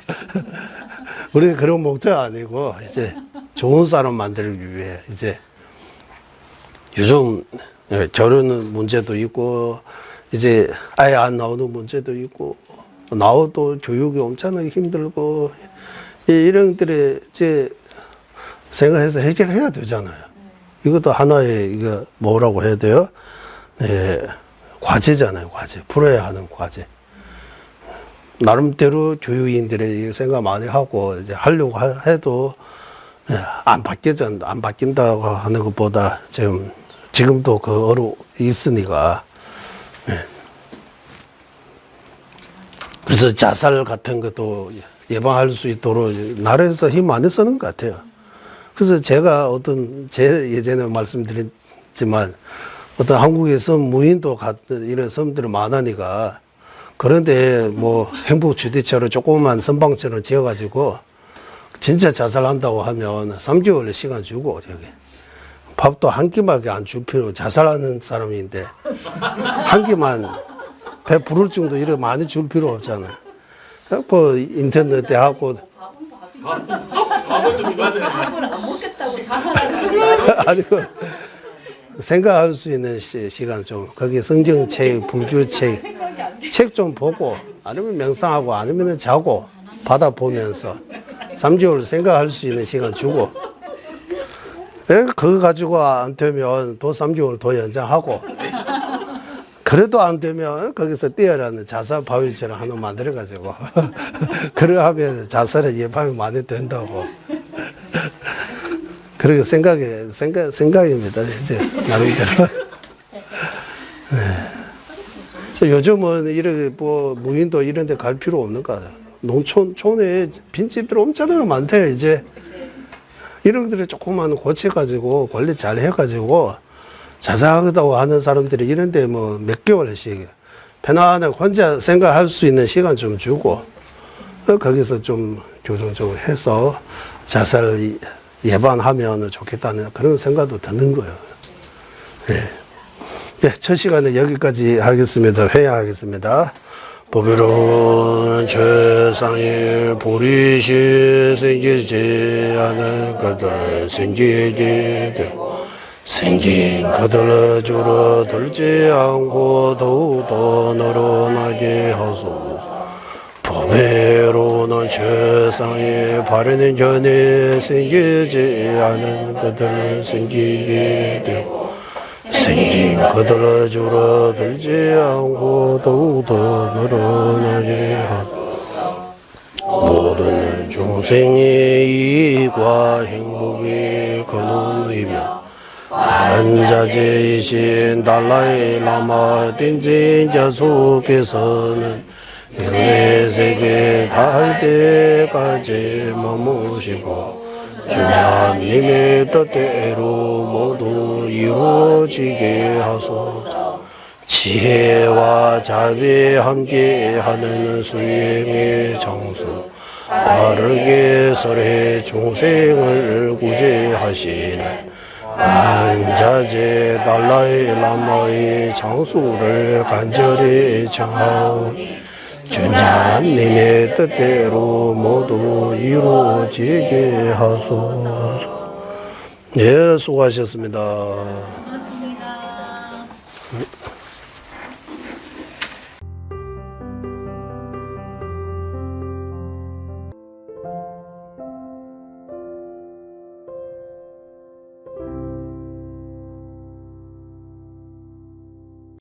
A: 우리는 그런 목적 아니고, 이제 좋은 사람 만들기 위해, 이제 요즘 결혼 문제도 있고, 이제 아예 안 나오는 문제도 있고, 나와도 교육이 엄청나게 힘들고 이런 것들에 이제 생각해서 해결해야 되잖아요. 이것도 하나의 이거 뭐라고 해야 돼요? 예, 과제잖아요, 과제. 풀어야 하는 과제. 나름대로 교육인들의 생각 많이 하고 이제 하려고 해도 예, 안 바뀐다고 하는 것보다 지금도 그 어로 있으니까. 예. 그래서 자살 같은 것도 예방할 수 있도록 나라에서 힘 많이 쓰는 것 같아요. 그래서 제가 예전에 말씀드렸지만 어떤 한국에서 무인도 같은 이런 섬들이 많으니까 그런데 뭐 행복주택처럼 조그만 선방처럼 지어가지고 진짜 자살한다고 하면 3개월 시간 주고 저기 밥도 한 끼밖에 안 줄 필요 자살하는 사람인데 한 끼만 배 부를 정도 이렇게 많이 줄 필요 없잖아요. 뭐 인터넷에 하고
D: 밥을 좀 줘야 되는
C: 밥을 안 먹겠다고 자살하는
A: 아니고 생각할 수 있는 시간 좀 거기 성경책, 불교책 책 좀 보고 아니면 명상하고 아니면 자고 바다 보면서 3개월 생각할 수 있는 시간 주고 예? 그거 가지고 안 되면 또 3개월 더 연장하고 그래도 안 되면 거기서 뛰어라는 자살 바위처럼 하나 만들어가지고 그래 하면 자살의 예방이 많이 된다고 그렇게 생각입니다 이제 나름대로. 네. 요즘은 이렇게 뭐 무인도 이런 데 갈 필요 없는 거 같아요. 촌에 빈집들 엄청나게 많대요 이제. 이런 것들을 조금만 고쳐가지고 관리 잘 해가지고 자살하다고 하는 사람들이 이런데 뭐 몇 개월씩 편안하게 혼자 생각할 수 있는 시간 좀 주고 거기서 좀 교정적으로 해서 자살을 예방하면 좋겠다는 그런 생각도 드는 거예요. 네. 네, 첫 시간에 여기까지 하겠습니다. 회의하겠습니다. 보배로운 최상의 보리시 생기지 않은 것들 생기게 되고 생긴 그들을 줄어들지 않고 더욱더 늘어나게 하소서. 보배로운 최상의 바르는 전에 생기지 않은 그들을 생기게 되고 생긴 그들을 줄어들지 않고 더욱더 늘어나게 하소서. 모든 중생의 이익과 행복이 근원이며 한자제이신 달라이 라마 딘진자 속에서는 영내세계 닿을 때까지 머무시고 주님의 뜻대로 모두 이루어지게 하소서. 지혜와 자비 함께하는 수행의 장수 바르게 설해 중생을 구제하시는 안자제 달라이 라마의 장수를 간절히 청하오니 주님의 뜻대로 모두 이루어지게 하소서. 예, 수고하셨습니다.